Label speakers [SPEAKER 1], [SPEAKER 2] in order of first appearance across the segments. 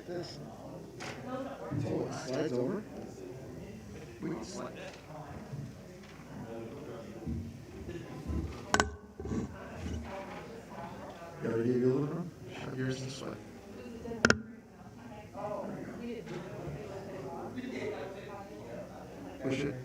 [SPEAKER 1] this. So it slides over. We can slide it. You gotta give you a little room. Shove yours this way. Push it.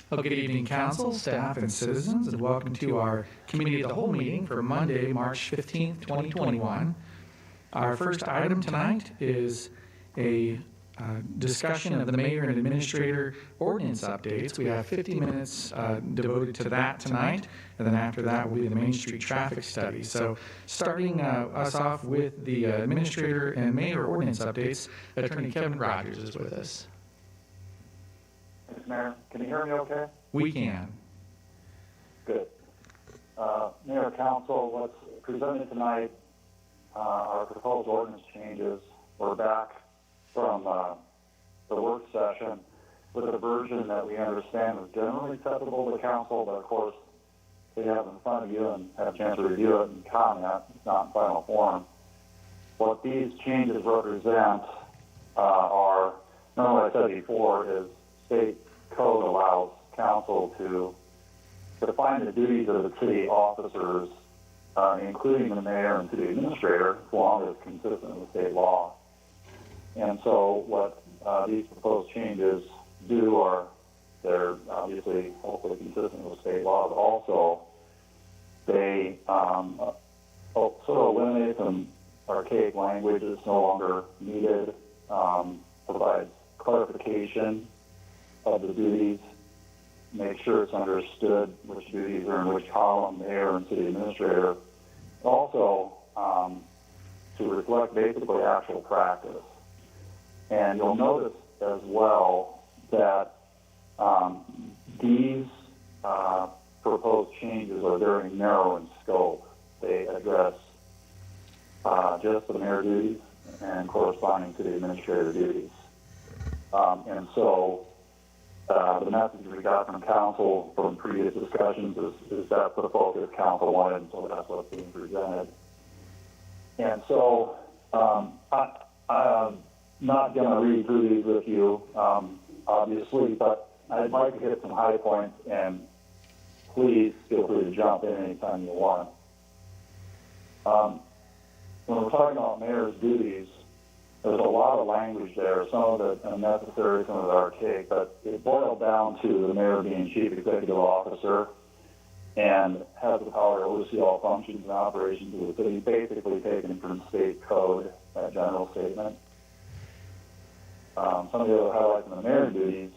[SPEAKER 2] Well, good evening, council, staff, and citizens, and welcome to our Committee of the Whole meeting for Monday, March 15th, 2021. Our first item tonight is a discussion of the mayor and administrator ordinance updates. We have 50 minutes devoted to that tonight, and then after that will be the Main Street traffic study. So starting us off with the administrator and mayor ordinance updates, Attorney Kevin Rogers is with us.
[SPEAKER 3] Thanks, Mayor. Can you hear me okay?
[SPEAKER 2] We can.
[SPEAKER 3] Good. Mayor, Council, what's presented tonight are proposed ordinance changes. We're back from the work session with a version that we understand is generally acceptable to the Council, but of course, they have it in front of you and have a chance to review it and comment. It's not in final form. What these changes represent are, remember what I said before, is state code allows council to define the duties of the city officers, including the mayor and city administrator, as long as it's consistent with state law. And so what these proposed changes do are they're obviously hopefully consistent with state laws. Also, they sort of eliminate some archaic language that's no longer needed, provides clarification of the duties, make sure it's understood which duties are in which column, mayor and city administrator. Also, to reflect basically actual practice. And you'll notice as well that these proposed changes are very narrow in scope. They address just the mayor duties and corresponding city administrator duties. And so the message we got from council from previous discussions is that's the focus council wanted, and so that's what's being presented. And so I'm not going to read through these with you, obviously, but I'd like to hit some high points, and please feel free to jump in anytime you want. When we're talking about mayor's duties, there's a lot of language there, some of it unnecessary, some of it archaic, but it boiled down to the mayor being chief executive officer and has the power to oversee all functions and operations of the city, basically taken from state code, that general statement. Some of the other highlights in the mayor duties,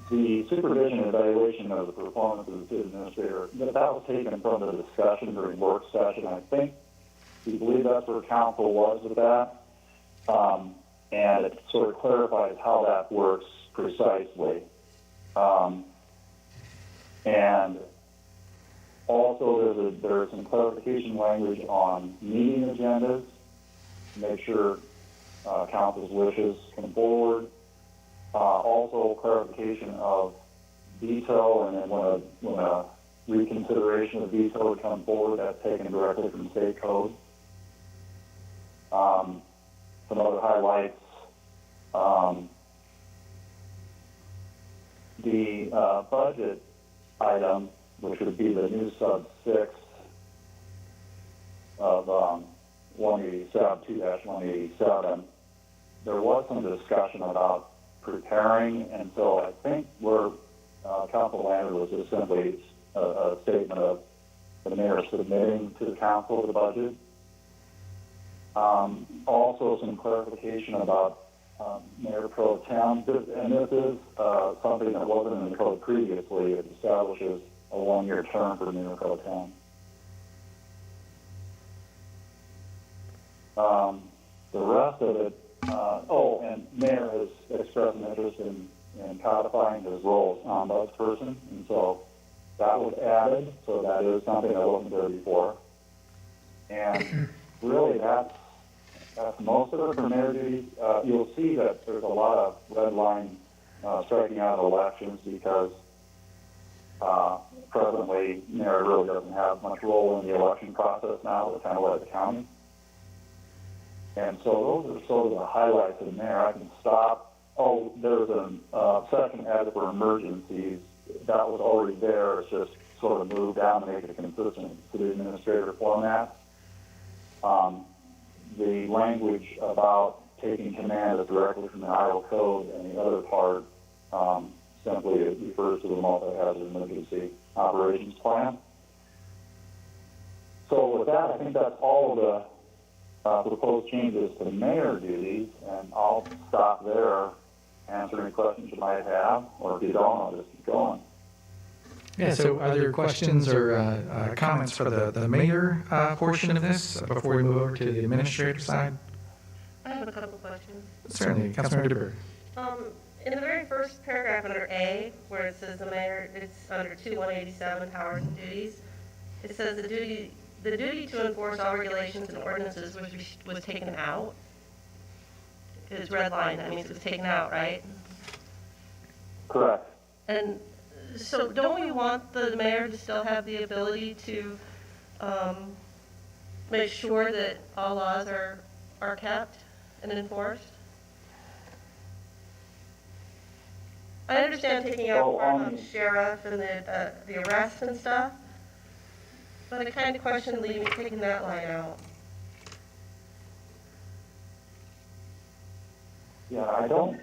[SPEAKER 3] the supervision and evaluation of the performance of the city administrator, that was taken from the discussion during work session. I think we believe that's where council was with that, and it sort of clarifies how that works precisely. And also there's some clarification language on meeting agendas to make sure council's wishes come forward. Also clarification of veto, and then when a reconsideration of veto would come forward, that's taken directly from state code. Some other highlights. The budget item, which would be the new sub 6 of 2-187, there was some discussion about preparing, and so I think where council landed was just simply a statement of the mayor submitting to the council the budget. Also some clarification about Mayor Pro Tem, and this is something that wasn't in the code previously. It establishes a 1-year term for Mayor Pro Tem. The rest of it, and Mayor has expressed an interest in codifying his role as ombudsperson, and so that was added, so that is something that wasn't there before. And really that's most of it for mayor duties. You'll see that there's a lot of red line striking out elections because presently mayor really doesn't have much role in the election process now. It's kind of led the county. And so those are sort of the highlights of the mayor. I can stop. Oh, there's a section added for emergencies. That was already there. It's just sort of moved down to make it a consistent city administrator format. The language about taking command is directly from the Iowa Code, and the other part simply refers to the multi-hazard emergency operations plan. So with that, I think that's all of the proposed changes to mayor duties, and I'll stop there, answer any questions you might have, or if you don't, I'll just keep going.
[SPEAKER 2] Yeah, so are there questions or comments for the mayor portion of this before we move over to the administrative side?
[SPEAKER 1] I have a couple questions.
[SPEAKER 2] Certainly, Councilmember DeBerg.
[SPEAKER 1] In the very first paragraph under A, where it says the mayor, it's under 2-187, powers and duties. It says the duty to enforce all regulations and ordinances was taken out. It's red line, that means it was taken out, right?
[SPEAKER 3] Correct.
[SPEAKER 1] And so don't we want the mayor to still have the ability to make sure that all laws are kept and enforced? I understand taking out part on the sheriff and the arrest and stuff, but I kind of question taking that line out.
[SPEAKER 3] Yeah, I don't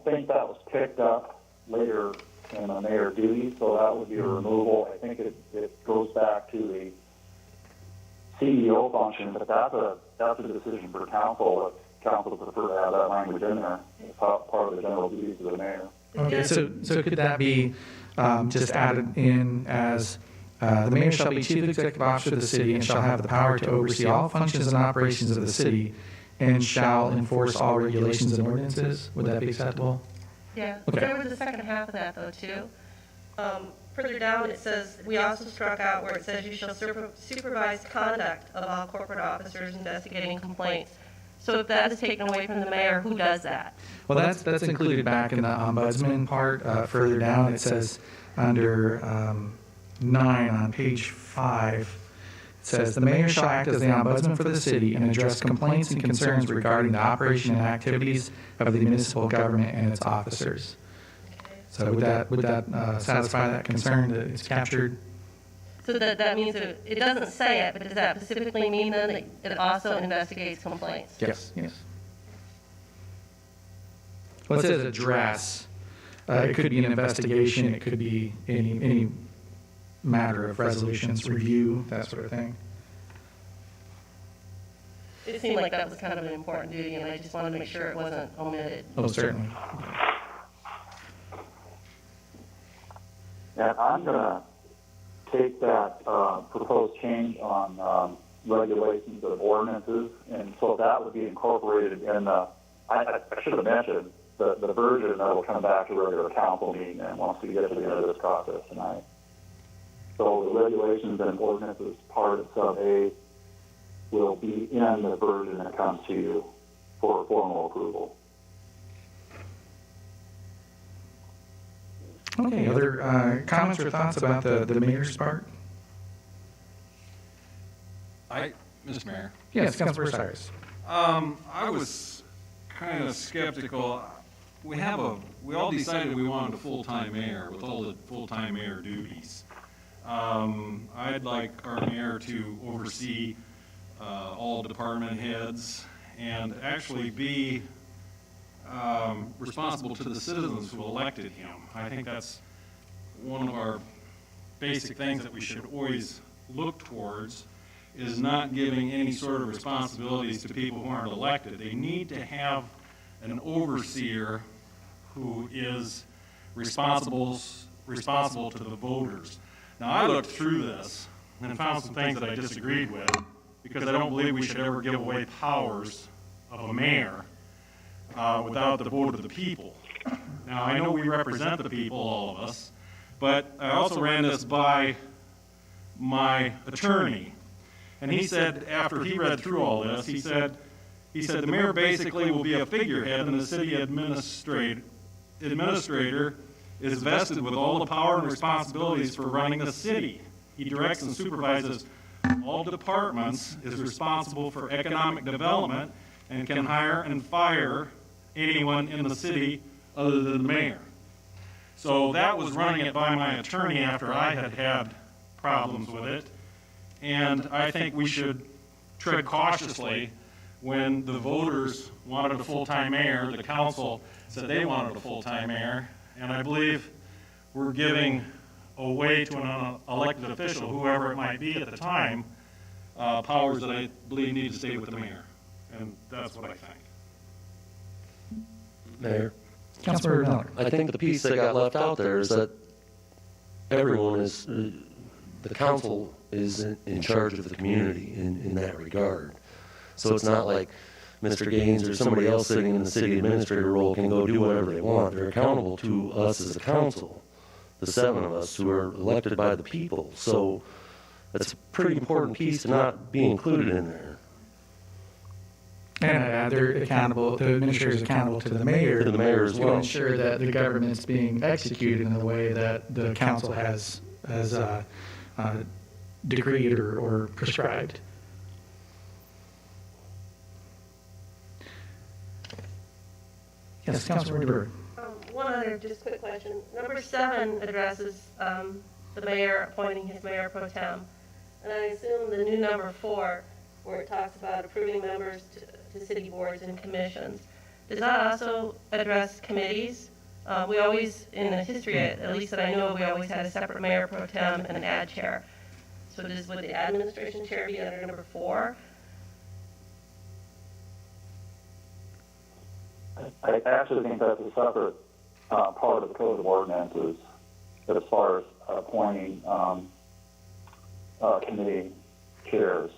[SPEAKER 3] think that was picked up later in the mayor duties, so that would be a removal. I think it goes back to the CEO function, but that's a decision for council. If council would prefer to have that language in there, it's part of the general duties of the mayor.
[SPEAKER 2] Okay, so could that be just added in as the mayor shall be chief executive officer of the city and shall have the power to oversee all functions and operations of the city and shall enforce all regulations and ordinances? Would that be acceptable?
[SPEAKER 1] Yeah,
[SPEAKER 2] Okay.
[SPEAKER 1] there was the second half of that though too. Further down it says, we also struck out where it says you shall supervise conduct of all corporate officers investigating complaints. So if that is taken away from the mayor, who does that?
[SPEAKER 2] Well, that's included back in the ombudsman part. Further down, it says under 9 on page 5, it says, "The mayor shall act as the ombudsman for the city and address complaints and concerns regarding the operation and activities of the municipal government and its officers." So would that satisfy that concern that it's captured?
[SPEAKER 1] So that means it doesn't say it, but does that specifically mean then that it also investigates complaints?
[SPEAKER 2] Yes. Well, it says address. It could be an investigation. It could be any matter of resolutions, review, that sort of thing.
[SPEAKER 1] It seemed like that was kind of an important duty, and I just wanted to make sure it wasn't omitted.
[SPEAKER 2] Oh, certainly.
[SPEAKER 3] And I'm going to take that proposed change on regulations of ordinances, and so that would be incorporated in the, I should have mentioned, the version that will come back to regular council meeting and once we get to the end of this process tonight. So the regulations and ordinances part of sub A will be in the version that comes to you for formal approval.
[SPEAKER 2] Okay, other comments or thoughts about the mayor's part?
[SPEAKER 4] Mr. Mayor.
[SPEAKER 2] Yes, Councilor Cyrus.
[SPEAKER 4] I was kind of skeptical. We all decided we wanted a full-time mayor with all the full-time mayor duties. I'd like our mayor to oversee all department heads and actually be responsible to the citizens who elected him. I think that's one of our basic things that we should always look towards, is not giving any sort of responsibilities to people who aren't elected. They need to have an overseer who is responsible to the voters. Now, I looked through this and found some things that I disagreed with, because I don't believe we should ever give away powers of a mayor without the vote of the people. Now, I know we represent the people, all of us, but I also ran this by my attorney. And he said, after he read through all this, he said the mayor basically will be a figurehead, and the city administrator is vested with all the power and responsibilities for running the city. He directs and supervises all departments, is responsible for economic development, and can hire and fire anyone in the city other than the mayor. So that was running it by my attorney after I had had problems with it. And I think we should tread cautiously when the voters wanted a full-time mayor, the council said they wanted a full-time mayor, and I believe we're giving away to an elected official, whoever it might be at the time, powers that I believe need to stay with the mayor. And that's what I think.
[SPEAKER 5] Mayor,
[SPEAKER 2] Councilor Miller.
[SPEAKER 5] I think the piece that got left out there is that everyone is, the council is in charge of the community in that regard. So it's not like Mr. Gaines or somebody else sitting in the city administrator role can go do whatever they want. They're accountable to us as a council, the 7 of us who are elected by the people. So that's a pretty important piece to not be included in there.
[SPEAKER 2] And they're accountable, the administrator is accountable to the mayor.
[SPEAKER 5] To the mayor as
[SPEAKER 2] To
[SPEAKER 5] well.
[SPEAKER 2] ensure that the government's being executed in the way that the council has decreed or prescribed. Yes, Councilor DeBerg.
[SPEAKER 1] One other just quick question. Number 7 addresses the mayor appointing his mayor pro tem. And I assume the new number 4, where it talks about approving members to city boards and commissions, does that also address committees? We always, in the history, at least that I know, we always had a separate mayor pro tem and an ad chair. So would the administration chair be under number 4?
[SPEAKER 3] I actually think that's a separate part of the code of ordinances as far as appointing committee chairs.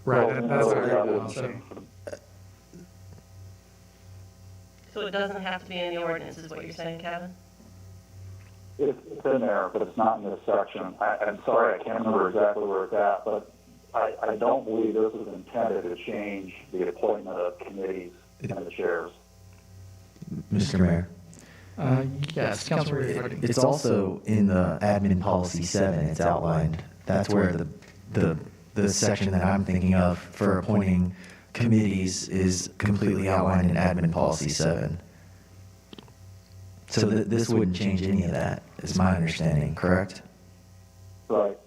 [SPEAKER 2] Right, that's
[SPEAKER 3] So,
[SPEAKER 2] what
[SPEAKER 3] that
[SPEAKER 2] I
[SPEAKER 3] would-
[SPEAKER 2] was saying.
[SPEAKER 1] So it doesn't have to be in the ordinance, is what you're saying, Kevin?
[SPEAKER 3] It's in there, but it's not in this section. I'm sorry, I can't remember exactly where it's at, but I don't believe this is intended to change the appointment of committees and the chairs.
[SPEAKER 6] Mr. Mayor.
[SPEAKER 2] Yes, Councilor.
[SPEAKER 6] It's also in the admin policy 7, it's outlined. That's where the section that I'm thinking of for appointing committees is completely outlined in admin policy 7. So this wouldn't change any of that, is my understanding, correct?
[SPEAKER 3] Right.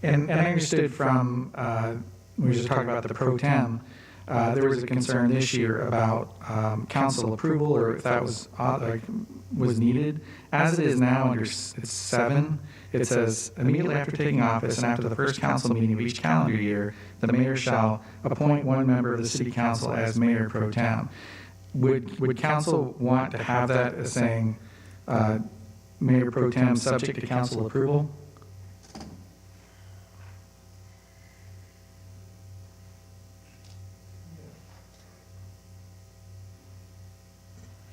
[SPEAKER 2] And I understood from, we were just talking about the pro tem, there was a concern this year about council approval, or if that was needed. As it is now under it's 7, it says, immediately after taking office and after the first council meeting of each calendar year, the mayor shall appoint one member of the city council as mayor pro tem. Would council want to have that as saying mayor pro tem subject to council approval?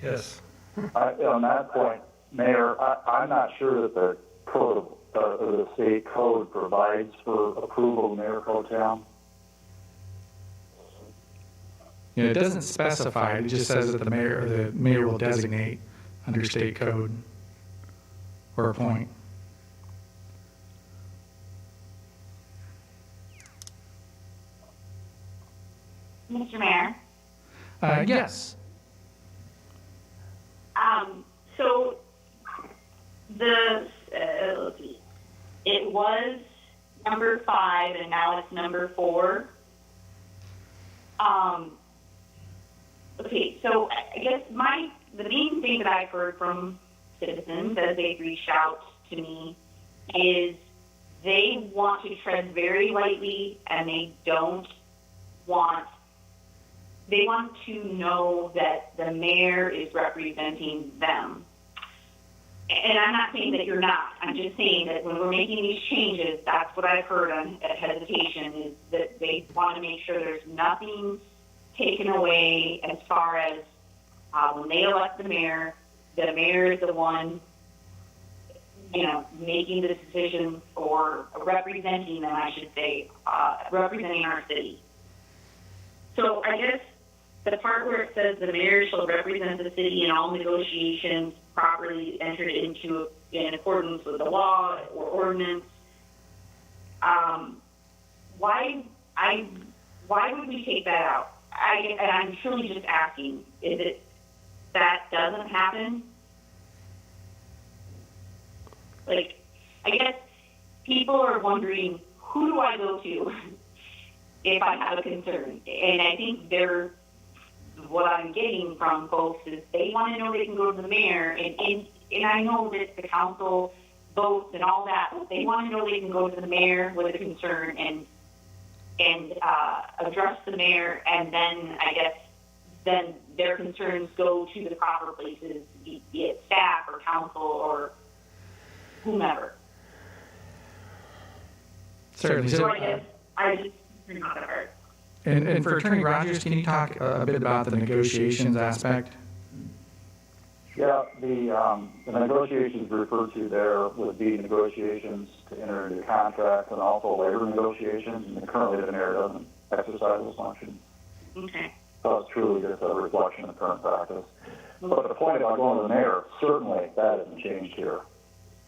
[SPEAKER 2] Yes.
[SPEAKER 3] On that point, Mayor, I'm not sure that the code of the state code provides for approval of mayor pro tem.
[SPEAKER 2] You know, it doesn't specify, it just says that the mayor will designate under state code or appoint.
[SPEAKER 7] Mr. Mayor?
[SPEAKER 2] Yes.
[SPEAKER 7] So let's see, it was number 5 and now it's number 4. Okay, so I guess the main thing that I've heard from citizens as they've reached out to me is they want to tread very lightly and they want to know that the mayor is representing them. And I'm not saying that you're not. I'm just saying that when we're making these changes, that's what I've heard on hesitation, is that they want to make sure there's nothing taken away as far as when they elect the mayor is the one, making the decision or representing them, I should say, representing our city. So I guess the part where it says the mayor shall represent the city in all negotiations properly entered into in accordance with the law or ordinance, why would we take that out? And I'm truly just asking, is it that doesn't happen? Like, I guess people are wondering, who do I go to if I have a concern? And I think what I'm getting from folks is they want to know they can go to the mayor, and I know that the council votes and all that, but they want to know they can go to the mayor with a concern and address the mayor, and then I guess then their concerns go to the proper places, be it staff or council or whomever.
[SPEAKER 2] Certainly.
[SPEAKER 7] So I guess I just bring that apart.
[SPEAKER 2] And for Attorney Rogers, can you talk a bit about the negotiations aspect?
[SPEAKER 3] Yeah, the negotiations referred to there would be negotiations to enter into contracts and also labor negotiations, and currently the mayor doesn't exercise those functions.
[SPEAKER 7] Okay.
[SPEAKER 3] So it's truly just a reflection of current practice. But the point about going to the mayor, certainly that hasn't changed here.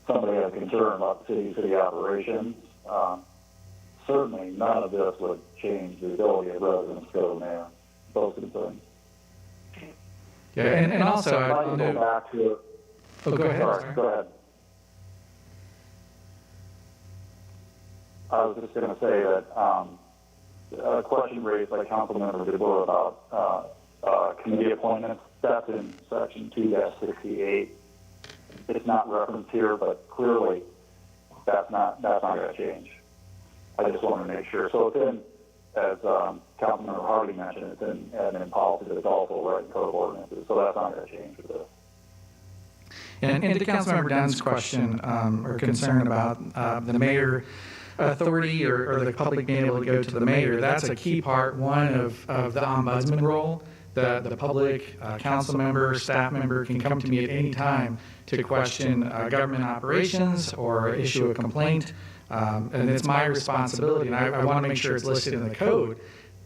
[SPEAKER 3] Somebody has a concern about city operations. Certainly none of this would change the ability of residents to go to the mayor. Those concerns.
[SPEAKER 2] Yeah, and also,
[SPEAKER 3] I'd like to go back to.
[SPEAKER 2] Oh, go ahead.
[SPEAKER 3] Sorry, go ahead. I was just going to say that a question raised by Councilmember DeBoer about committee appointments. That's in Section 2-68. It's not referenced here, but clearly that's not going to change. I just wanted to make sure. So it's in, as Councilmember Harvey mentioned, it's in admin policy, but it's also right in code of ordinances. So that's not going to change with this.
[SPEAKER 2] And to Councilmember Dunn's question or concern about the mayor authority or the public being able to go to the mayor, that's a key part, one, of the ombudsman role. the public, council member, staff member can come to me at any time to question government operations or issue a complaint. And it's my responsibility, and I want to make sure it's listed in the code,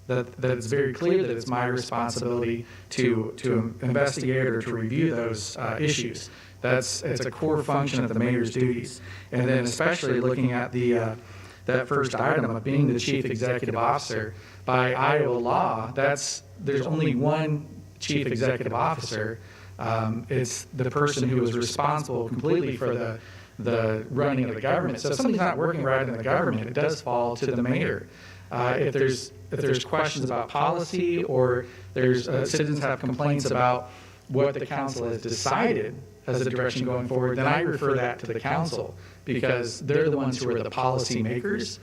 [SPEAKER 2] that it's very clear that it's my responsibility to investigate or to review those issues. It's a core function of the mayor's duties. And then especially looking at that first item of being the chief executive officer, by Iowa law, there's only one chief executive officer. It's the person who is responsible completely for the running of the government. So if something's not working right in the government, it does fall to the mayor. If there's questions about policy, or there's citizens have complaints about what the council has decided as a direction going forward, then I refer that to the council, because they're the ones who are the policy makers.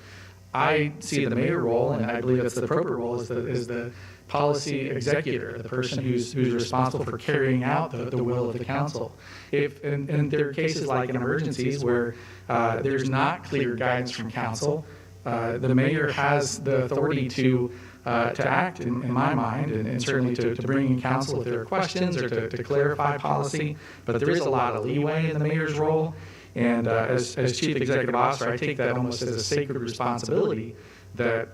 [SPEAKER 2] I see the mayor role, and I believe that's the appropriate role, is the policy executor, the person who's responsible for carrying out the will of the council. And there are cases like in emergencies where there's not clear guidance from council, the mayor has the authority to act, in my mind, and certainly to bring in council if there are questions or to clarify policy. But there is a lot of leeway in the mayor's role. And as chief executive officer, I take that almost as a sacred responsibility that,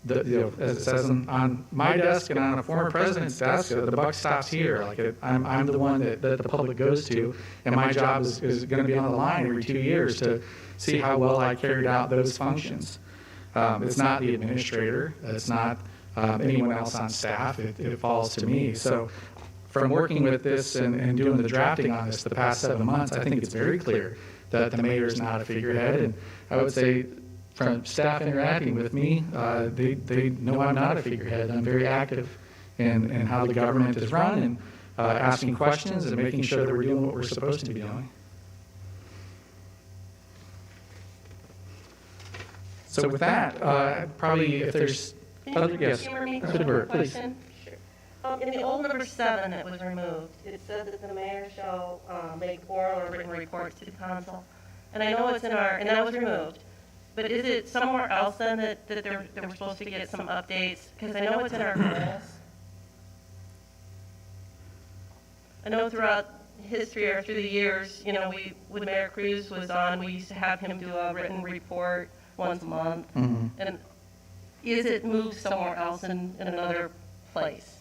[SPEAKER 2] as it says on my desk and on a former president's desk, the buck stops here. I'm the one that the public goes to, and my job is going to be on the line every 2 years to see how well I carried out those functions. It's not the administrator. It's not anyone else on staff. It falls to me. So from working with this and doing the drafting on this the past 7 months, I think it's very clear that the mayor is not a figurehead. And I would say from staff interacting with me, they know I'm not a figurehead. I'm very active in how the government is run, and asking questions and making sure that we're doing what we're supposed to be doing. So with that, probably if there's other, yes,
[SPEAKER 1] Humor me for
[SPEAKER 2] Cedar,
[SPEAKER 1] one
[SPEAKER 2] please.
[SPEAKER 1] question? Sure. In the old number 7 that was removed, it said that the mayor shall make oral or written reports to the council. And I know it's in our, and that was removed. But is it somewhere else then that we're supposed to get some updates? Because I know it's in our goals. I know throughout history or through the years, when Mayor Cruz was on, we used to have him do a written report once a month.
[SPEAKER 2] Mm-hmm.
[SPEAKER 1] And is it moved somewhere else in another place?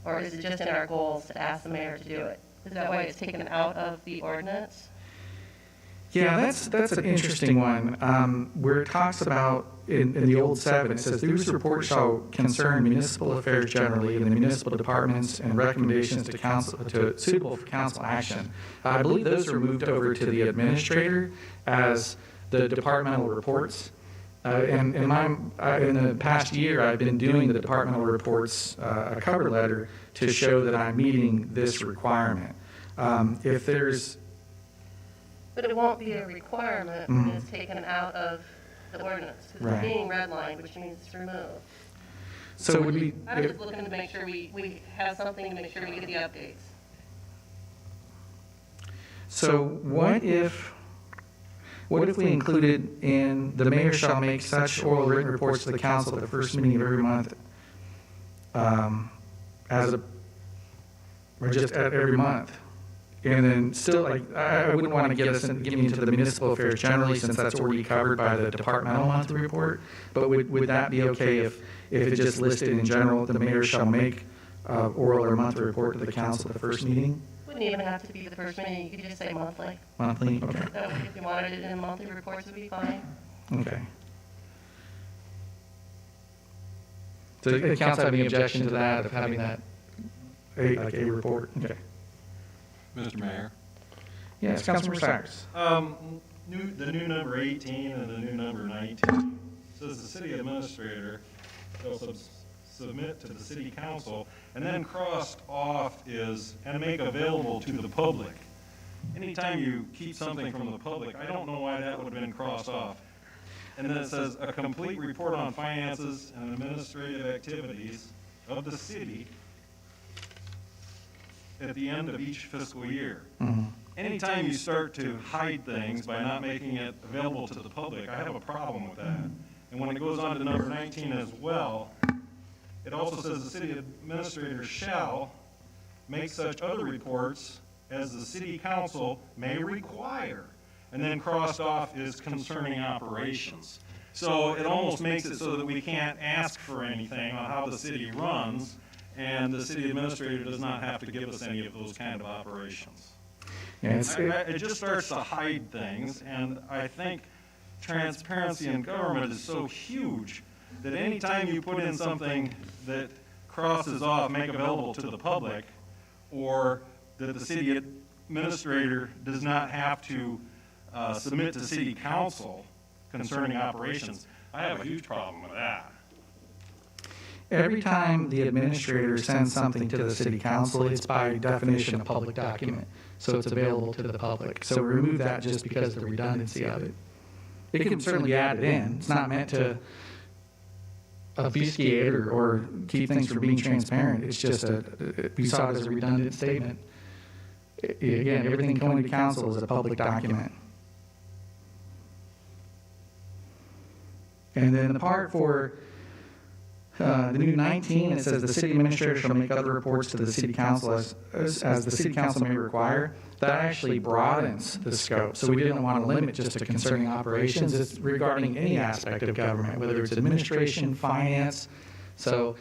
[SPEAKER 1] Or is it just in our goals to ask the mayor to do it? Is that why it's taken out of the ordinance?
[SPEAKER 2] Yeah, that's an interesting one, where it talks about, in the old 7, it says, "These reports shall concern municipal affairs generally and the municipal departments, and recommendations to council, suitable for council action." I believe those are moved over to the administrator as the departmental reports. And in the past year, I've been doing the departmental reports, a cover letter to show that I'm meeting this requirement. If there's
[SPEAKER 1] But it won't be a requirement when it's taken out of the ordinance. Because
[SPEAKER 2] Right.
[SPEAKER 1] it's being redlined, which means it's removed.
[SPEAKER 2] so would we?
[SPEAKER 1] I'm just looking to make sure we have something to make sure we get the updates.
[SPEAKER 2] So what if we included in the mayor shall make such oral written reports to the council at the first meeting of every month, or just at every month? And then still, I wouldn't want to get me into the municipal affairs generally, since that's already covered by the departmental monthly report. But would that be okay if it just listed in general, the mayor shall make oral or monthly report to the council at the first meeting?
[SPEAKER 1] Wouldn't even have to be the first meeting, you could just say monthly.
[SPEAKER 2] Monthly, okay,
[SPEAKER 1] That way, if you wanted it in monthly reports, would be fine.
[SPEAKER 2] okay. So the council have any objection to that, of having that, a report? Okay.
[SPEAKER 4] Mr. Mayor.
[SPEAKER 2] Yes, Councilmember Cyrus.
[SPEAKER 4] The new number 18 and the new number 19 says the city administrator shall submit to the city council, and then crossed off is, and make available to the public. Anytime you keep something from the public, I don't know why that would have been crossed off. And then it says, a complete report on finances and administrative activities of the city at the end of each fiscal year.
[SPEAKER 2] Mm-hmm.
[SPEAKER 4] Anytime you start to hide things by not making it available to the public, I have a problem with that. And when it goes on to number 19 as well, it also says the city administrator shall make such other reports as the city council may require. And then crossed off is concerning operations. So it almost makes it so that we can't ask for anything on how the city runs, and the city administrator does not have to give us any of those kind of operations.
[SPEAKER 2] Yeah,
[SPEAKER 4] It just starts to hide things, and I think transparency in government is so huge that anytime you put in something that crosses off make available to the public, or that the city administrator does not have to submit to city council concerning operations, I have a huge problem with that.
[SPEAKER 2] every time the administrator sends something to the city council, it's by definition a public document, so it's available to the public. So remove that just because of the redundancy of it. It can certainly be added in. It's not meant to obfuscate or keep things from being transparent. It's just we saw it as a redundant statement. Again, everything going to council is a public document. And then the part for the new 19, it says the city administrator shall make other reports to the city council as the city council may require. That actually broadens the scope. So we didn't want to limit just to concerning operations. It's regarding any aspect of government, whether it's administration, finance. So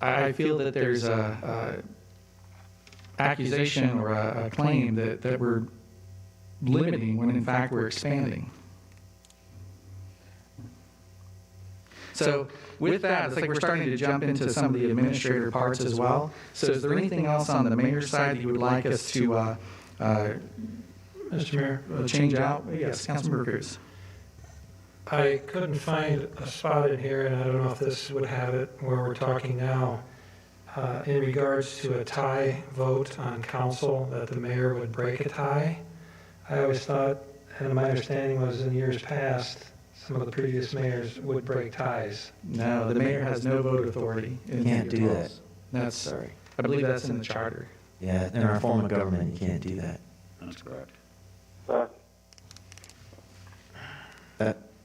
[SPEAKER 2] I feel that there's a accusation or a claim that we're limiting when in fact we're expanding. So with that, it's like we're starting to jump into some of the administrator parts as well. So is there anything else on the mayor's side you would like us to, Mr. Mayor, change out? Yes, Councilmember Cruz.
[SPEAKER 8] I couldn't find a spot in here, and I don't know if this would have it where we're talking now, in regards to a tie vote on council, that the mayor would break a tie. I always thought, and my understanding was in years past, some of the previous mayors would break ties.
[SPEAKER 2] No, the mayor has no vote authority.
[SPEAKER 6] Can't do that.
[SPEAKER 2] That's,
[SPEAKER 6] Sorry.
[SPEAKER 2] I believe that's in the charter.
[SPEAKER 6] Yeah, in our form of government, you can't do that.
[SPEAKER 5] That's correct.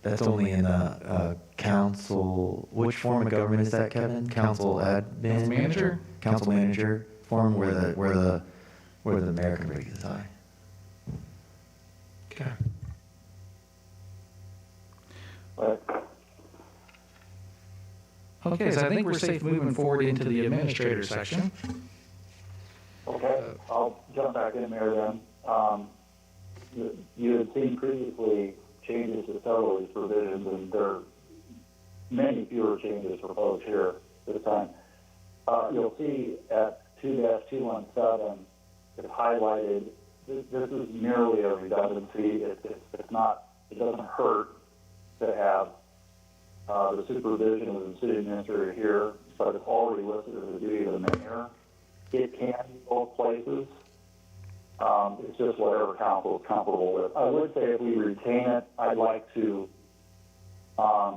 [SPEAKER 6] That's only in a council. Which form of government is that, Kevin? Council admin
[SPEAKER 2] Manager?
[SPEAKER 6] Council manager form where the mayor can break the tie.
[SPEAKER 8] Okay.
[SPEAKER 2] Okay, so I think we're safe moving forward into the administrator section.
[SPEAKER 3] Okay, I'll jump back in there then. You had seen previously changes to several of these provisions, and there are many fewer changes proposed here this time. You'll see at 2-217, it's highlighted, this is merely a redundancy. It's not, it doesn't hurt to have the supervision of the city administrator here, but it's already listed as a duty of the mayor. It can be both places. It's just whatever council is comfortable with. I would say if we retain it, I'd like to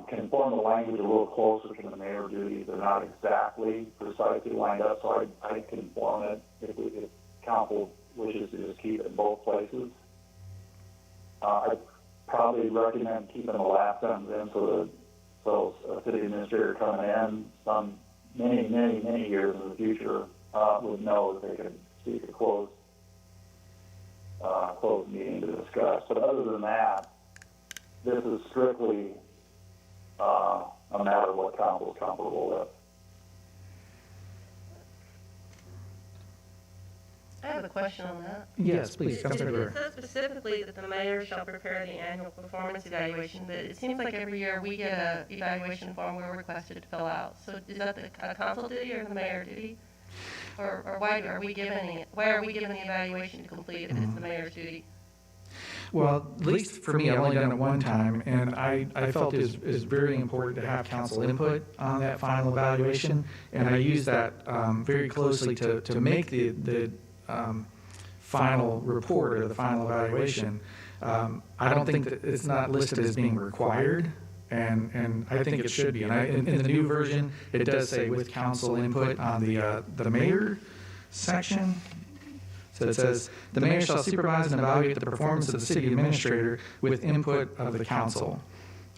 [SPEAKER 3] conform the language a little closer to the mayor duties. They're not exactly precisely lined up, so I'd conform it if council wishes to just keep it in both places. I'd probably recommend keeping the last sentence in so a city administrator coming in many years in the future would know that they could seek a closed meeting to discuss. But other than that, this is strictly a matter of what council is comfortable with.
[SPEAKER 1] I have a question on that.
[SPEAKER 2] Yes, please,
[SPEAKER 1] It
[SPEAKER 2] Councilmember.
[SPEAKER 1] says specifically that the mayor shall prepare the annual performance evaluation, but it seems like every year we get a evaluation form we're requested to fill out. So is that a council duty or the mayor duty? Or why are we given the evaluation to complete if it's the mayor's duty?
[SPEAKER 2] Well, at least for me, I've only done it one time, and I felt it is very important to have council input on that final evaluation, and I use that very closely to make the final report or the final evaluation. I don't think that it's not listed as being required, and I think it should be. And in the new version, it does say with council input on the mayor section. So it says, the mayor shall supervise and evaluate the performance of the city administrator with input of the council.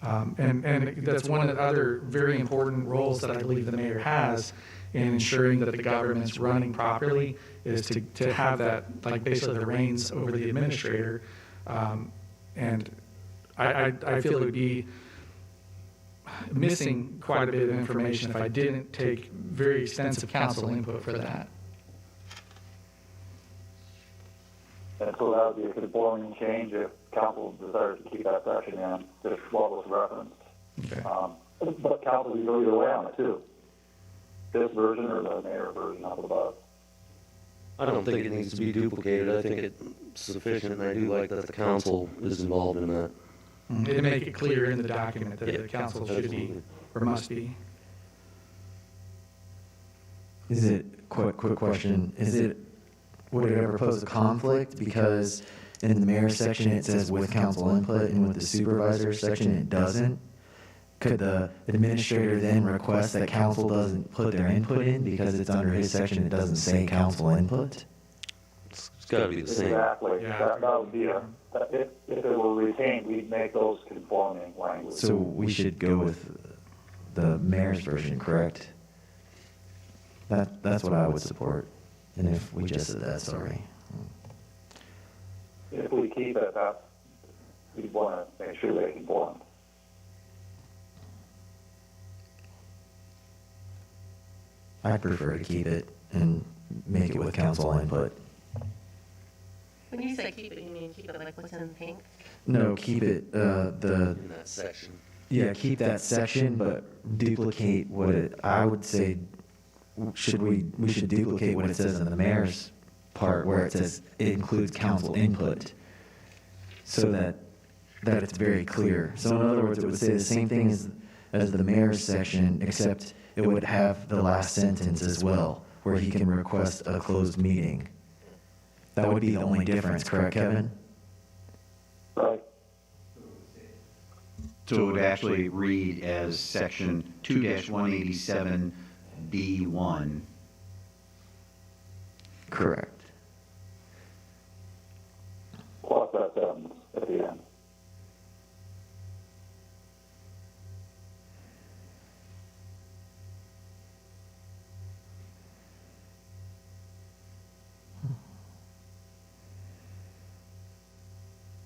[SPEAKER 2] And that's one of the other very important roles that I believe the mayor has in ensuring that the government's running properly, is to have that, like basically the reins over the administrator. And I feel it would be missing quite a bit of information if I didn't take very extensive council input for that.
[SPEAKER 3] And so that would be a conforming change if council desires to keep that section in, just what was referenced.
[SPEAKER 2] Okay.
[SPEAKER 3] But council can go either way on it too. This version or the mayor version of the above.
[SPEAKER 5] I don't think it needs to be duplicated. I think it's sufficient, and I do like that the council is involved in that.
[SPEAKER 2] To make it clear in the document that
[SPEAKER 5] Yeah,
[SPEAKER 2] the council should be
[SPEAKER 5] absolutely.
[SPEAKER 2] or must be.
[SPEAKER 6] Is it, quick question, would it ever pose a conflict? Because in the mayor section, it says with council input, and with the supervisor section, it doesn't. Could the administrator then request that council doesn't put their input in because it's under his section, it doesn't say council input?
[SPEAKER 5] It's got to be the same.
[SPEAKER 3] Exactly.
[SPEAKER 2] Yeah.
[SPEAKER 3] That would be if it were retained, we'd make those conforming language.
[SPEAKER 6] So we should go with the mayor's version, correct? That's what I would support. And if we just said that, sorry.
[SPEAKER 3] If we keep it, we'd want to make sure they conform.
[SPEAKER 6] I'd prefer to keep it and make it with council input.
[SPEAKER 1] When you say keep it, you mean keep it like what's in pink?
[SPEAKER 6] No, keep it,
[SPEAKER 5] In that section.
[SPEAKER 6] keep that section, but duplicate I would say, we should duplicate what it says in the mayor's part where it says it includes council input, so that it's very clear. So in other words, it would say the same thing as the mayor's section, except it would have the last sentence as well, where he can request a closed meeting. That would be the only difference, correct, Kevin?
[SPEAKER 3] Right.
[SPEAKER 9] So it would actually read as section 2-187B1.
[SPEAKER 6] Correct.
[SPEAKER 3] Plus that sentence at the end.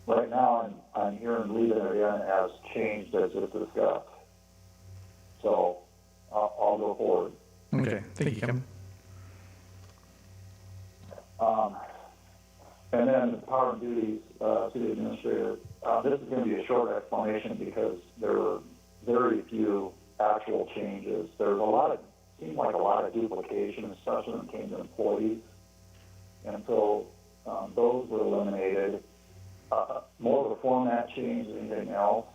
[SPEAKER 3] Right now, I'm hearing leaving it in as changed as it's discussed. So I'll go forward.
[SPEAKER 2] Okay, thank you, Kevin.
[SPEAKER 3] And then the power and duties to the administrator. This is going to be a short explanation because there were very few actual changes. There's seemed like a lot of duplication, especially when it came to employees. And so those were eliminated. More of a format change than anything else.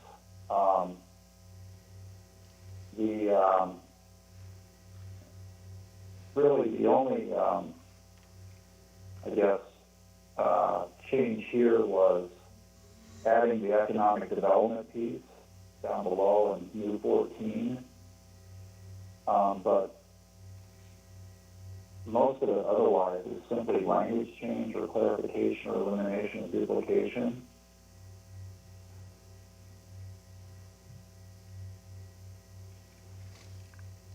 [SPEAKER 3] Really the only, change here was adding the economic development piece down below in new 14. But most of it otherwise is simply language change or clarification or elimination of duplication.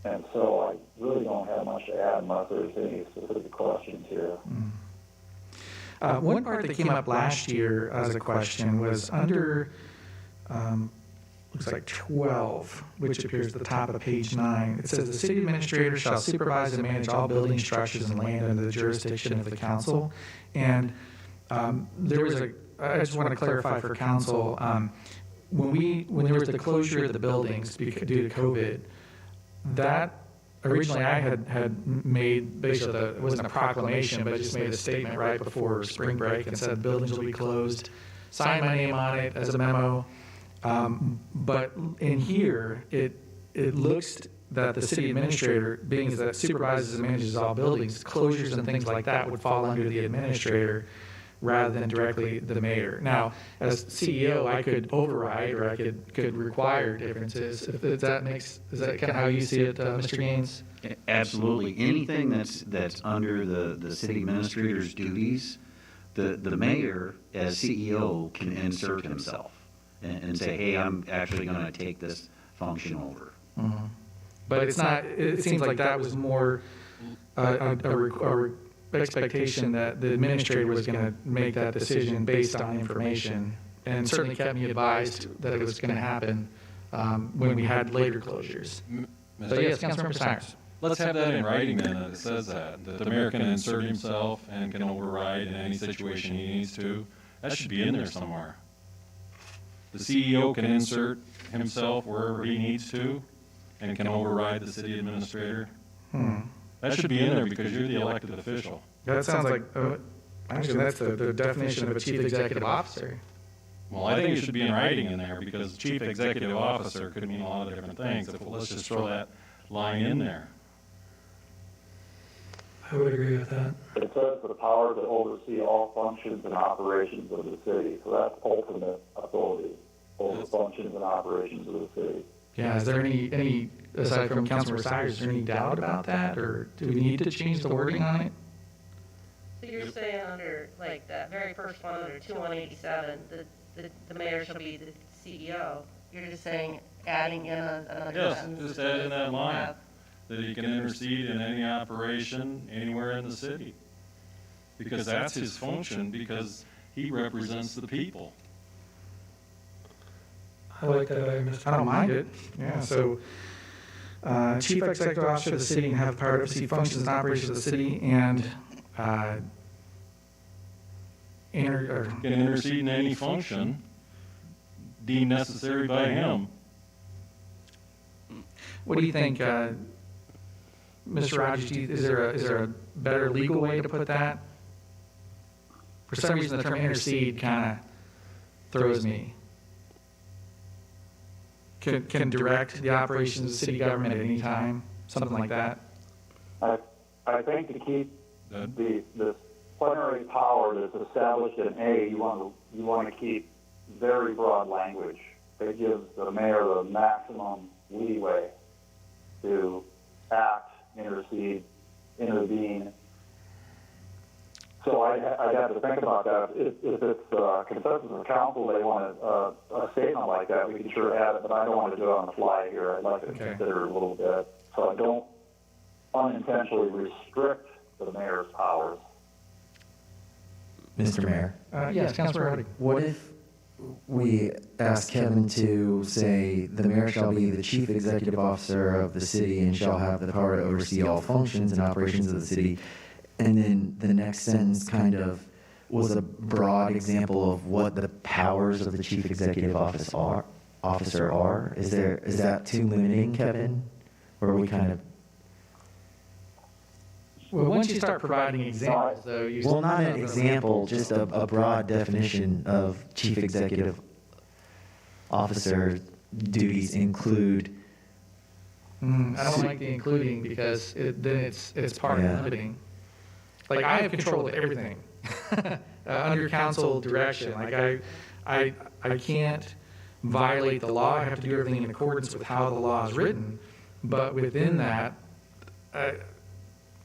[SPEAKER 3] And so I really don't have much to add unless there's any specific questions here.
[SPEAKER 2] One part that came up last year as a question was under, looks like 12, which appears at the top of page 9. It says, the city administrator shall supervise and manage all buildings, structures, and land under the jurisdiction of the council. And there was I just want to clarify for council, when there was the closure of the buildings due to COVID, that originally I had made basically, it wasn't a proclamation, but I just made a statement right before spring break and said buildings will be closed, signed my name on it as a memo. But in here, it looks that the city administrator, being that supervises and manages all buildings, closures and things like that would fall under the administrator rather than directly the mayor. Now, as CEO, I could override or I could require differences. If that is that kind of how you see it, Mr. Gaines?
[SPEAKER 9] Absolutely. Anything that's under the city administrator's duties, the mayor as CEO can insert himself. and say, hey, I'm actually going to take this function over.
[SPEAKER 2] But it's not, it seems like that was more a expectation that the administrator was going to make that decision based on information, and certainly kept me advised that it was going to happen when we had later closures. So yes, Councilmember Cyrus.
[SPEAKER 4] Let's have that in writing then, that it says that the mayor can insert himself and can override in any situation he needs to. That should be in there somewhere. The CEO can insert himself wherever he needs to and can override the city administrator. That should be in there because you're the elected official.
[SPEAKER 2] That sounds like, actually, that's the definition of a chief executive officer.
[SPEAKER 4] Well, I think it should be in writing in there because chief executive officer could mean a lot of different things. Let's just throw that line in there.
[SPEAKER 8] I would agree with that.
[SPEAKER 3] It says the power to oversee all functions and operations of the city. So that's ultimate authority over functions and operations of the city.
[SPEAKER 2] Yeah, is there any aside from Councilmember Cyrus, is there any doubt about that, or do we need to change the wording on it?
[SPEAKER 1] So you're saying under, like, that very first one, under 2187, the mayor shall be the CEO. You're just saying, adding in another
[SPEAKER 4] Yes,
[SPEAKER 1] sentence.
[SPEAKER 4] just add in that line, that he can intercede in any operation anywhere in the city. Because that's his function, because he represents the people.
[SPEAKER 8] I like that item, Mr.
[SPEAKER 2] I don't mind it. Yeah, so chief executive officer of the city can have the power to oversee functions and operations of the city and
[SPEAKER 4] Can intercede in any function deemed necessary by him.
[SPEAKER 2] what do you think, Mr. Rogers? Is there a better legal way to put that? For some reason, the term intercede kind of throws me. Can direct the operations of the city government at any time, something like that.
[SPEAKER 3] I think to keep the plenary power that's established in A, you want to keep very broad language that gives the mayor the maximum leeway to act, intercede, intervene. So I'd have to think about that. If it's consensus of council, they want a statement like that, we can sure add it, but I don't want to do it on the fly here. I'd like to consider it a little bit, so I don't unintentionally restrict the mayor's powers.
[SPEAKER 6] Mr. Mayor,
[SPEAKER 2] Yes, Councilor Roddy.
[SPEAKER 6] what if we ask Kevin to say, the mayor shall be the chief executive officer of the city and shall have the power to oversee all functions and operations of the city, and then the next sentence kind of was a broad example of what the powers of the chief executive officer are? Is that too limiting, Kevin? Or are we kind of...
[SPEAKER 2] Well, once you start providing examples, though, you
[SPEAKER 6] Well, not an example, just a broad definition of chief executive officer duties include...
[SPEAKER 2] I don't like the including because then it's part of limiting. Like, I have control of everything under council direction. Like, I can't violate the law. I have to do everything in accordance with how the law is written. But within that, I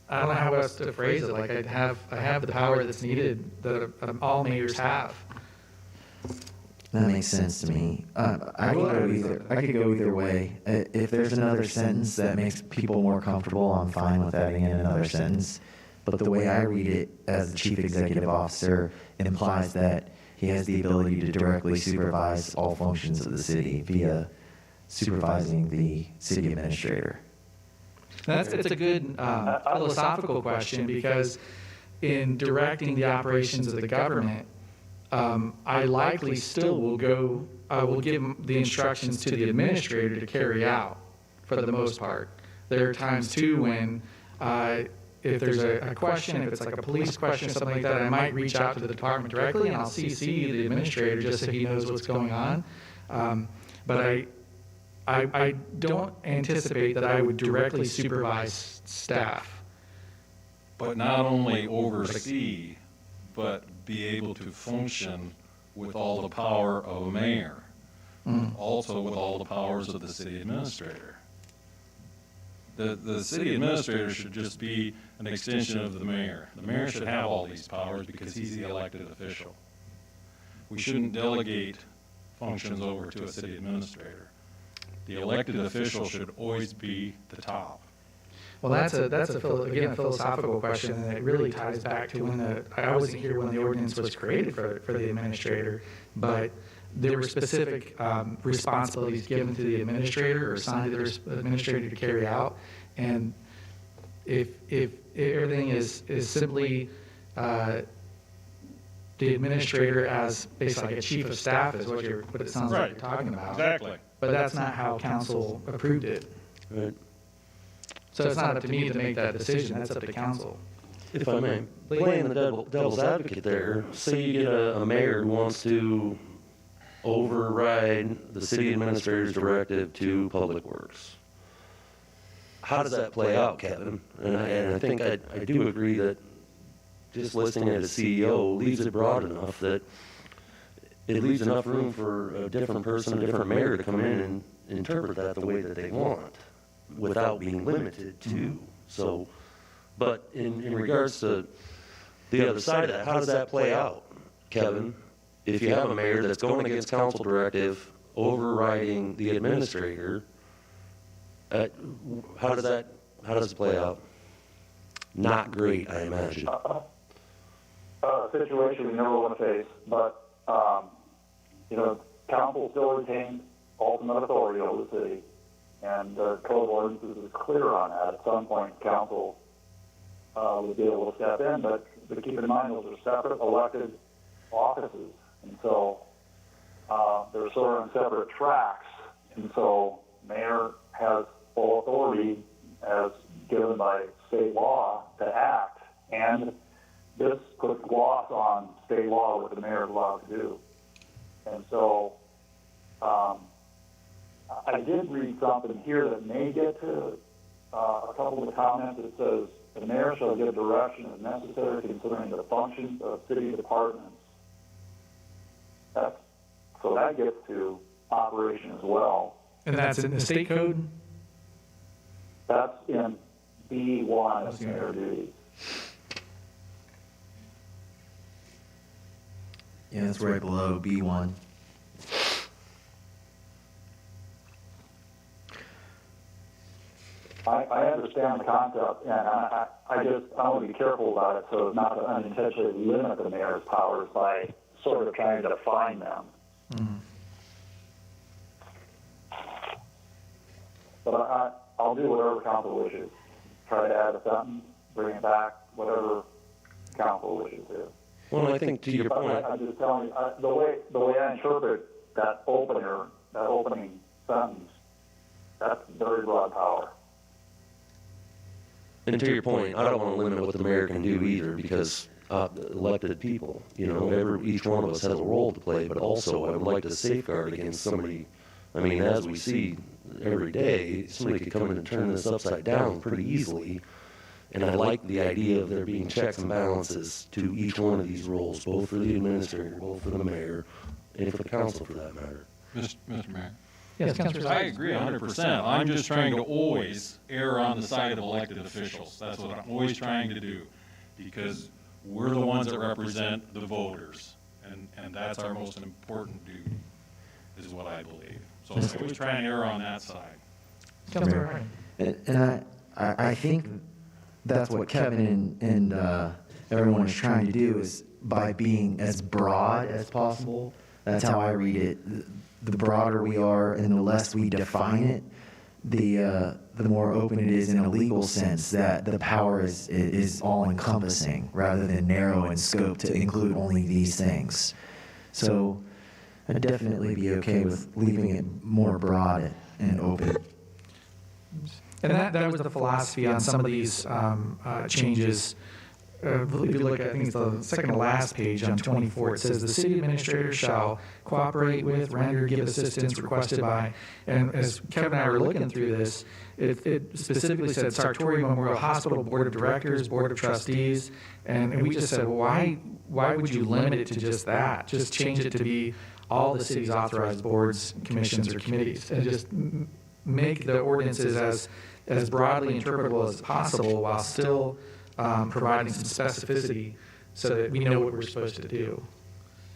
[SPEAKER 2] don't know how else to phrase it. Like, I have the power that's needed that all mayors have.
[SPEAKER 6] That makes sense to me. I could go either way. If there's another sentence that makes people more comfortable, I'm fine with adding in another sentence. But the way I read it as the chief executive officer implies that he has the ability to directly supervise all functions of the city via supervising the city administrator.
[SPEAKER 2] It's a good philosophical question, because in directing the operations of the government, I likely still will give the instructions to the administrator to carry out for the most part. There are times too when if there's a question, if it's like a police question or something like that, I might reach out to the department directly and I'll CC the administrator just so he knows what's going on. But I don't anticipate that I would directly supervise staff.
[SPEAKER 4] But not only oversee, but be able to function with all the power of a mayor, also with all the powers of the city administrator. The city administrator should just be an extension of the mayor. The mayor should have all these powers because he's the elected official. We shouldn't delegate functions over to a city administrator. The elected official should always be the top.
[SPEAKER 2] Well, that's a philosophical question, and it really ties back to when I wasn't here when the ordinance was created for the administrator, but there were specific responsibilities given to the administrator or assigned to the administrator to carry out, and if everything is simply the administrator as basically like a chief of staff is what it sounds like you're talking about.
[SPEAKER 4] Exactly.
[SPEAKER 2] But that's not how council approved it.
[SPEAKER 5] Right.
[SPEAKER 2] So it's not up to me to make that decision, that's up to council.
[SPEAKER 5] If I may, playing the devil's advocate there, say you get a mayor who wants to override the city administrator's directive to Public Works. How does that play out, Kevin? And I think I do agree that just listing it as CEO leaves it broad enough that it leaves enough room for a different person, a different mayor to come in and interpret that the way that they want without being limited to. So, but in regards to the other side of that, how does that play out, Kevin? If you have a mayor that's going against council directive, overriding the administrator, how does it play out? Not great, I imagine.
[SPEAKER 3] A situation we never want to face, but, council still retains ultimate authority over the city, and the code of ordinances is clear on that. At some point, council would be able to step in, but keep in mind those are separate elected offices, and so they're sort of on separate tracks, and so mayor has full authority as given by state law to act, and this puts gloss on state law what the mayor is allowed to do. And so I did read something here that may get to a couple of the comments. It says, the mayor shall give direction as necessary considering the functions of city departments. So that gets to operation as well.
[SPEAKER 2] And that's in the state code?
[SPEAKER 3] That's in B1 of mayor duties.
[SPEAKER 6] Yeah, it's right below B1.
[SPEAKER 3] I understand the concept, and I want to be careful about it so as not to unintentionally limit the mayor's powers by sort of trying to define them.
[SPEAKER 2] Mm-hmm.
[SPEAKER 3] But I'll do whatever council wishes. Try to add a sentence, bring it back, whatever council wishes to.
[SPEAKER 5] Well, I think to your point,
[SPEAKER 3] I'm just telling you, the way I interpret that opening sentence, that's very broad power.
[SPEAKER 5] and to your point, I don't want to limit what the mayor can do either, because elected people, each one of us has a role to play, but also I would like to safeguard against somebody. I mean, as we see every day, somebody could come in and turn this upside down pretty easily. And I like the idea of there being checks and balances to each one of these roles, both for the administrator, both for the mayor, and for the council for that matter.
[SPEAKER 4] Mr. Mayor.
[SPEAKER 2] Yes, Councilor.
[SPEAKER 4] I agree 100%. I'm just trying to always err on the side of elected officials. That's what I'm always trying to do, because we're the ones that represent the voters, and that's our most important duty, is what I believe. So I always try and err on that side.
[SPEAKER 2] Councilor.
[SPEAKER 6] And I think that's what Kevin and everyone is trying to do, is by being as broad as possible. That's how I read it. The broader we are and the less we define it, the more open it is in a legal sense, that the power is all-encompassing rather than narrow in scope to include only these things. So I'd definitely be okay with leaving it more broad and open.
[SPEAKER 2] And that was the philosophy on some of these changes. If you look at, I think it's the second to last page on 24, it says, the city administrator shall cooperate with, render, give assistance requested by, and as Kevin and I were looking through this, it specifically said Sartori Memorial Hospital Board of Directors, Board of Trustees, and we just said, well, why would you limit it to just that? Just change it to be all the city's authorized boards, commissions, or committees, and just make the ordinances as broadly interpretable as possible while still providing some specificity so that we know what we're supposed to do.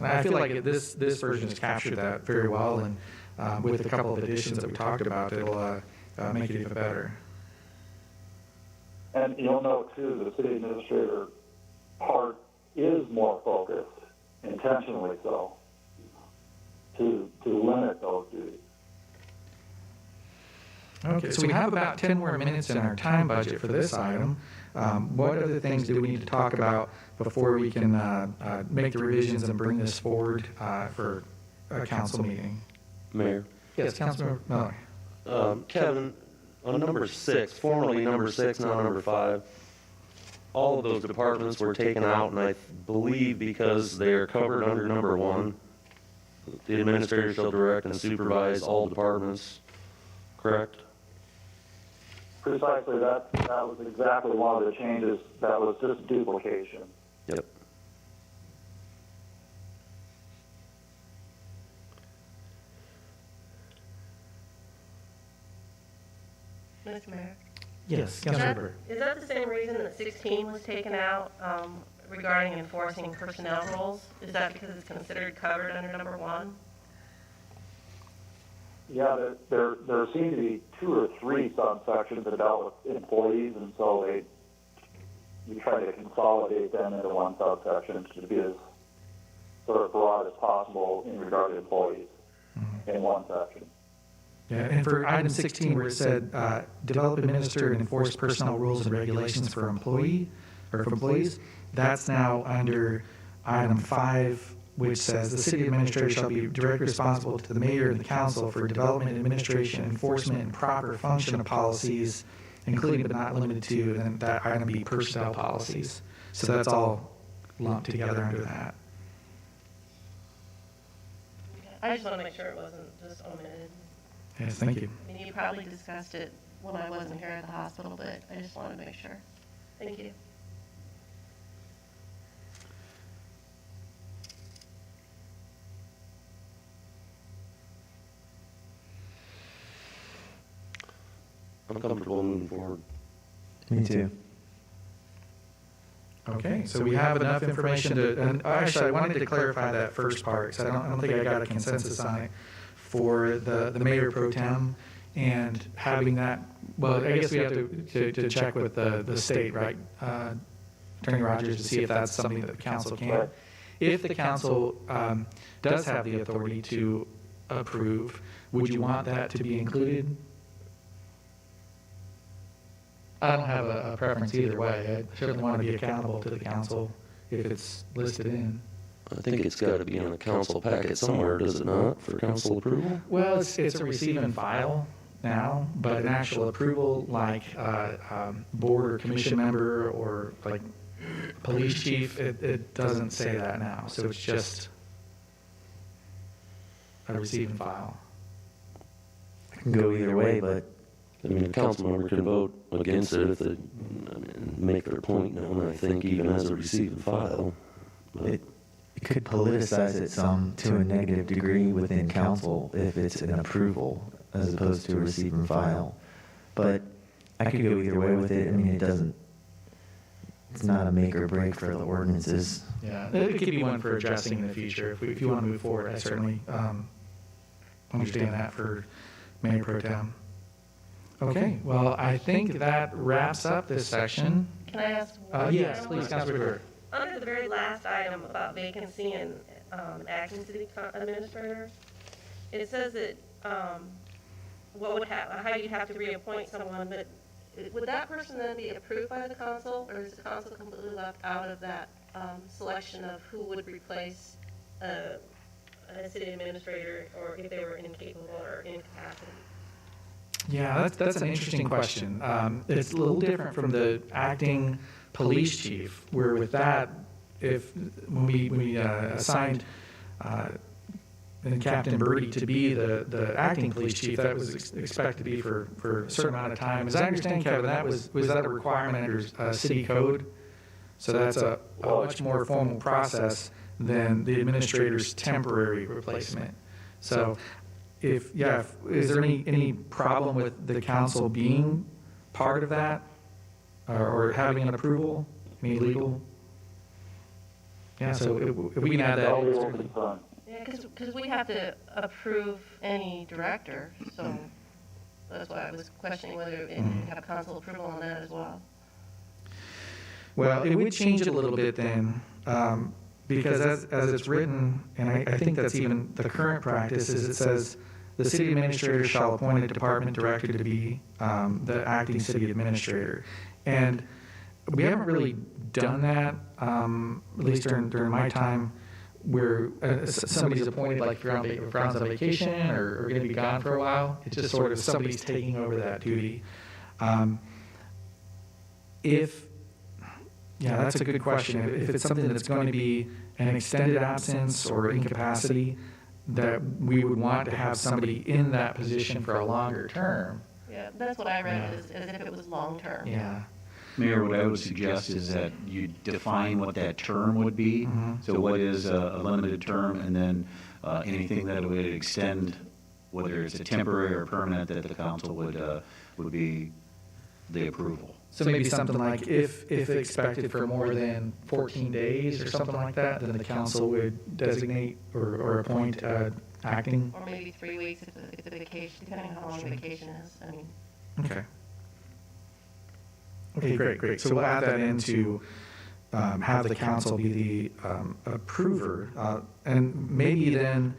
[SPEAKER 2] And I feel like this version has captured that very well, and with a couple of additions that we talked about, it'll make it even better.
[SPEAKER 3] And you'll note too, the city administrator part is more focused, intentionally so, to limit those duties.
[SPEAKER 2] Okay, so we have about 10 more minutes in our time budget for this item. What other things do we need to talk about before we can make the revisions and bring this forward for a council meeting?
[SPEAKER 5] Mayor.
[SPEAKER 2] Yes, Councilmember Miller.
[SPEAKER 5] Kevin, on number 6, formerly number 6, now number 5, all of those departments were taken out, and I believe because they are covered under number 1, the administrator shall direct and supervise all departments, correct?
[SPEAKER 3] Precisely, that was exactly one of the changes. That was just duplication.
[SPEAKER 5] Yep.
[SPEAKER 1] Mr. Mayor?
[SPEAKER 2] Yes,
[SPEAKER 1] Is
[SPEAKER 2] Councilmember
[SPEAKER 1] that,
[SPEAKER 2] Bird.
[SPEAKER 1] is that the same reason that 16 was taken out regarding enforcing personnel rules? Is that because it's considered covered under number 1?
[SPEAKER 3] Yeah, there seem to be 2 or 3 subsections that dealt with employees, and so you try to consolidate them into one subsection to be as sort of broad as possible in regard to employees in one section.
[SPEAKER 2] Yeah, and for item 16, where it said, develop, administer, and enforce personnel rules and regulations for employees, that's now under item 5, which says the city administrator shall be directly responsible to the mayor and the council for development, administration, enforcement, and proper function of policies, including but not limited to, and that item be personnel policies. So that's all lumped together under that.
[SPEAKER 1] I just want to make sure it wasn't just omitted.
[SPEAKER 2] Yes, thank you.
[SPEAKER 1] I mean, you probably discussed it when I wasn't here at the hospital, but I just wanted to make sure. Thank you.
[SPEAKER 5] I'm comfortable moving forward.
[SPEAKER 6] Me too.
[SPEAKER 2] Okay, so we have enough information to, and actually, I wanted to clarify that first part, because I don't think I got a consensus on it for the mayor pro tem and having that, well, I guess we have to check with the state, right? Attorney Rogers, to see if that's something that the council can. If the council does have the authority to approve, would you want that to be included? I don't have a preference either way. I certainly want to be accountable to the council if it's listed in.
[SPEAKER 5] I think it's got to be in a council packet somewhere, does it not, for council approval?
[SPEAKER 2] Well, it's a receive and file now, but an actual approval like board or commission member or like police chief, it doesn't say that now. So it's just a receive and file.
[SPEAKER 6] It can go either way, but
[SPEAKER 5] I mean, a council member can vote against it if they make their point known, I think, even as a receive and file. But
[SPEAKER 6] it could politicize it some to a negative degree within council if it's an approval as opposed to a receive and file. But I could go either way with it. I mean, it's not a make or break for the ordinances.
[SPEAKER 2] Yeah, it could be one for addressing in the future. If you want to move forward, I certainly understand that for Mayor Pro Tem. Okay, well, I think that wraps up this section.
[SPEAKER 1] Can I ask one?
[SPEAKER 2] Yes, please, Councilor Bird.
[SPEAKER 1] Under the very last item about vacancy and acting city administrator, it says that how you'd have to reappoint someone, but would that person then be approved by the council, or is the council completely left out of that selection of who would replace a city administrator, or if they were incapable or incapacitated?
[SPEAKER 2] Yeah, that's an interesting question. It's a little different from the acting police chief, where with that, when we assigned Captain Birdie to be the acting police chief, that was expected to be for a certain amount of time. As I understand, Kevin, was that a requirement under city code? So that's a much more formal process than the administrator's temporary replacement. So is there any problem with the council being part of that or having an approval, any legal? Yeah, so if we can add
[SPEAKER 3] That'll be
[SPEAKER 2] that.
[SPEAKER 3] what we're concerned.
[SPEAKER 1] Yeah, because we have to approve any director, so that's why I was questioning whether it would have council approval on that as well.
[SPEAKER 2] Well, it would change it a little bit then, because as it's written, and I think that's even the current practice, is it says, the city administrator shall appoint a department director to be the acting city administrator. And we haven't really done that, at least during my time, where somebody's appointed, like if you're on vacation or going to be gone for a while, it's just sort of somebody's taking over that duty. Yeah, that's a good question. If it's something that's going to be an extended absence or incapacity, that we would want to have somebody in that position for a longer term.
[SPEAKER 1] Yeah, that's what I read as if it was long-term.
[SPEAKER 2] Yeah.
[SPEAKER 9] Mayor, what I would suggest is that you define what that term would be. So what is a limited term, and then anything that would extend, whether it's a temporary or permanent, that the council would be the approval.
[SPEAKER 2] So maybe something like if expected for more than 14 days or something like that, then the council would designate or appoint acting.
[SPEAKER 1] Or maybe 3 weeks if it's a vacation, depending on how long the vacation is. I mean,
[SPEAKER 2] Okay. Okay, great. So we'll add that in to have the council be the approver. And maybe then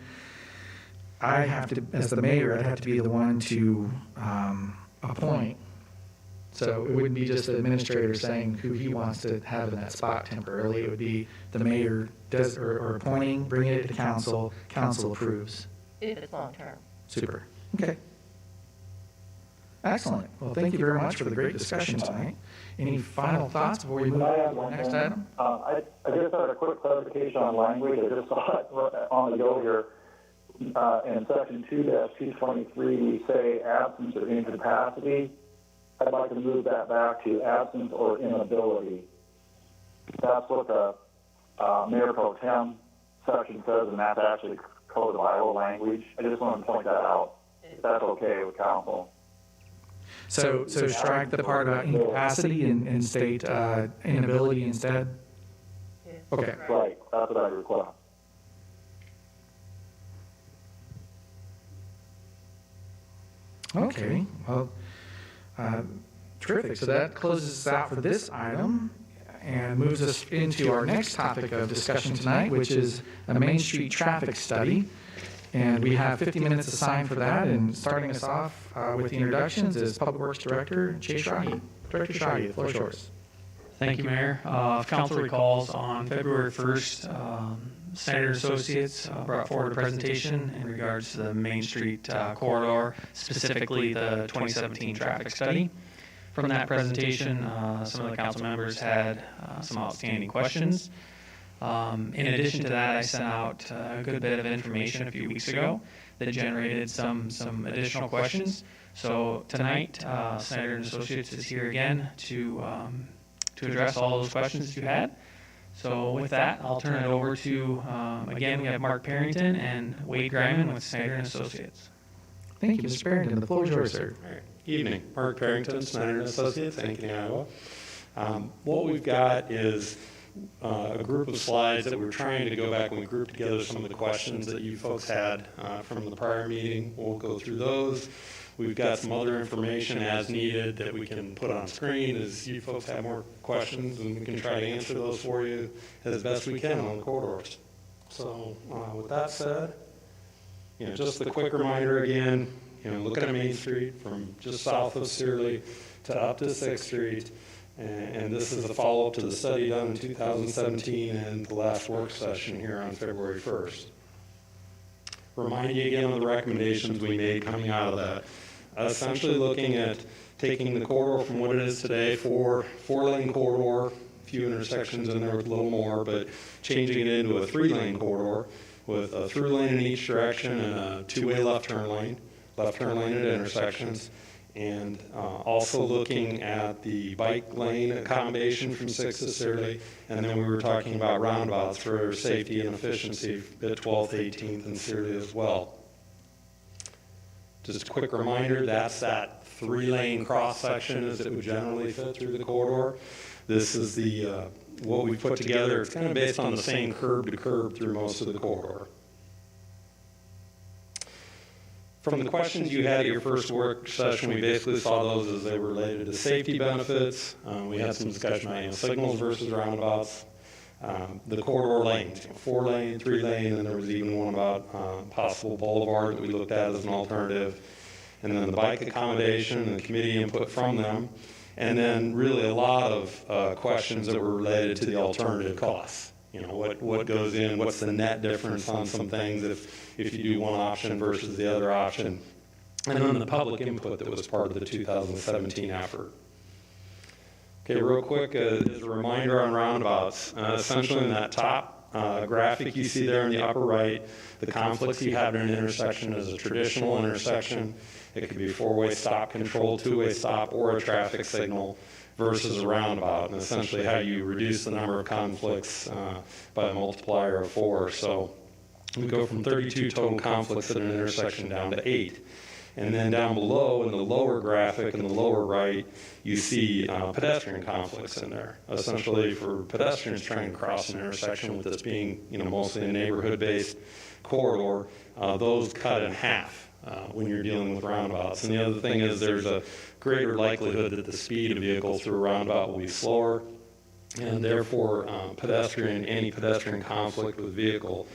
[SPEAKER 2] I have to, as the mayor, I'd have to be the one to appoint. So it wouldn't be just the administrator saying who he wants to have in that spot temporarily. It would be the mayor does or appointing, bringing it to council, council approves.
[SPEAKER 1] if it's long-term.
[SPEAKER 2] Super. Okay. Excellent. Well, thank you very much for the great discussion tonight. Any final thoughts before we move
[SPEAKER 3] I
[SPEAKER 2] on
[SPEAKER 3] have
[SPEAKER 2] to the
[SPEAKER 3] one
[SPEAKER 2] next
[SPEAKER 3] thing.
[SPEAKER 2] item?
[SPEAKER 3] I just had a quick clarification on language. I just saw it on the go here. In section 2-223, we say absence or incapacity. I'd like to move that back to absence or inability. That's what the Mayor Pro Tem section says, and that's actually Code of Iowa language. I just wanted to point that out, if that's okay with council.
[SPEAKER 2] So strike the part about incapacity and state inability instead?
[SPEAKER 1] Yes.
[SPEAKER 2] Okay.
[SPEAKER 3] Right, that's what I request.
[SPEAKER 2] Okay, well, terrific. So that closes us out for this item and moves us into our next topic of discussion tonight, which is a Main Street traffic study. And we have 50 minutes assigned for that, and starting us off with the introductions is Public Works Director Chase Shahee. Director Shahee, the floor is yours.
[SPEAKER 10] Thank you, Mayor. If council recalls, on February 1st, Cedar Associates brought forward a presentation in regards to the Main Street corridor, specifically the 2017 traffic study. From that presentation, some of the council members had some outstanding questions. In addition to that, I sent out a good bit of information a few weeks ago that generated some additional questions. So tonight, Cedar Associates is here again to address all those questions that you had. So with that, I'll turn it over to, again, we have Mark Parrington and Wade Griman with Snyder and Associates.
[SPEAKER 2] Thank you, Mr. Barrington. The floor is yours, sir.
[SPEAKER 11] All right. Evening. Mark Parrington, Snyder and Associates, Ankeny, Iowa. What we've got is a group of slides that we're trying to go back and we grouped together some of the questions that you folks had from the prior meeting. We'll go through those. We've got some other information as needed that we can put on screen as you folks have more questions, and we can try to answer those for you as best we can on the corridors. So with that said, just a quick reminder again, looking at Main Street from just south of Searly to up to 6th Street. And this is a follow-up to the study done in 2017 and the last work session here on February 1st. Remind you again of the recommendations we made coming out of that. Essentially looking at taking the corridor from what it is today, four-lane corridor, a few intersections in there with a little more, but changing it into a 3-lane corridor with a through lane in each direction and a 2-way left turn lane at intersections. And also looking at the bike lane accommodation from 6th to Searly, and then we were talking about roundabouts for safety and efficiency at 12th, 18th, and Searly as well. Just a quick reminder, that's that 3-lane cross section as it would generally fit through the corridor. This is the what we put together. It's kind of based on the same curb to curb through most of the corridor. From the questions you had at your first work session, we basically saw those as they were related to safety benefits. We had some discussion about signals versus roundabouts. The corridor lanes, 4-lane, 3-lane, and there was even one about possible boulevard that we looked at as an alternative. And then the bike accommodation and the committee input from them. And then really a lot of questions that were related to the alternative costs. You know, what goes in, what's the net difference on some things if you do one option versus the other option. And then the public input that was part of the 2017 effort. Okay, real quick, as a reminder on roundabouts, essentially in that top graphic you see there in the upper right, the conflicts you have in an intersection is a traditional intersection. It could be a 4-way stop control, 2-way stop, or a traffic signal versus a roundabout, and essentially how you reduce the number of conflicts by a multiplier of 4. So we go from 32 total conflicts at an intersection down to 8. And then down below in the lower graphic in the lower right, you see pedestrian conflicts in there. Essentially for pedestrians trying to cross an intersection, with this being mostly a neighborhood-based corridor, those cut in half when you're dealing with roundabouts. And the other thing is there's a greater likelihood that the speed of a vehicle through a roundabout will be slower, and therefore any pedestrian conflict with vehicle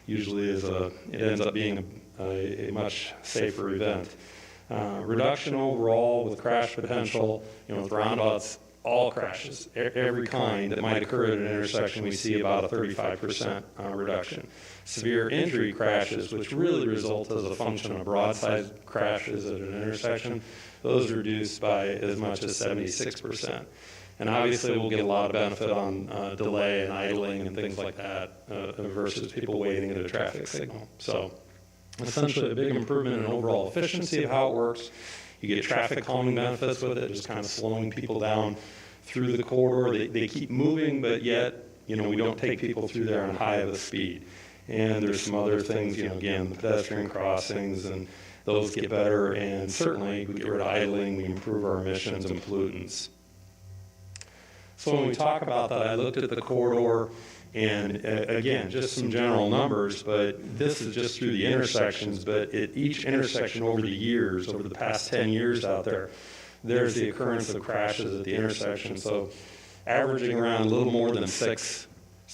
[SPEAKER 11] usually it ends up being a much safer event. Reduction overall with crash potential, with roundabouts, all crashes, every kind that might occur at an intersection, we see about a 35% reduction. Severe injury crashes, which really result as a function of broadside crashes at an intersection, those are reduced by as much as 76%. And obviously we'll get a lot of benefit on delay and idling and things like that versus people waiting at a traffic signal. So essentially a big improvement in overall efficiency of how it works. You get traffic calming benefits with it, just kind of slowing people down through the corridor. They keep moving, but yet, we don't take people through there on high of a speed. And there's some other things, again, the pedestrian crossings, and those get better. And certainly we get rid of idling, we improve our emissions and pollutants. So when we talk about that, I looked at the corridor, and again, just some general numbers, but this is just through the intersections, but at each intersection over the past 10 years out there, there's the occurrence of crashes at the intersection. So averaging around a little more than six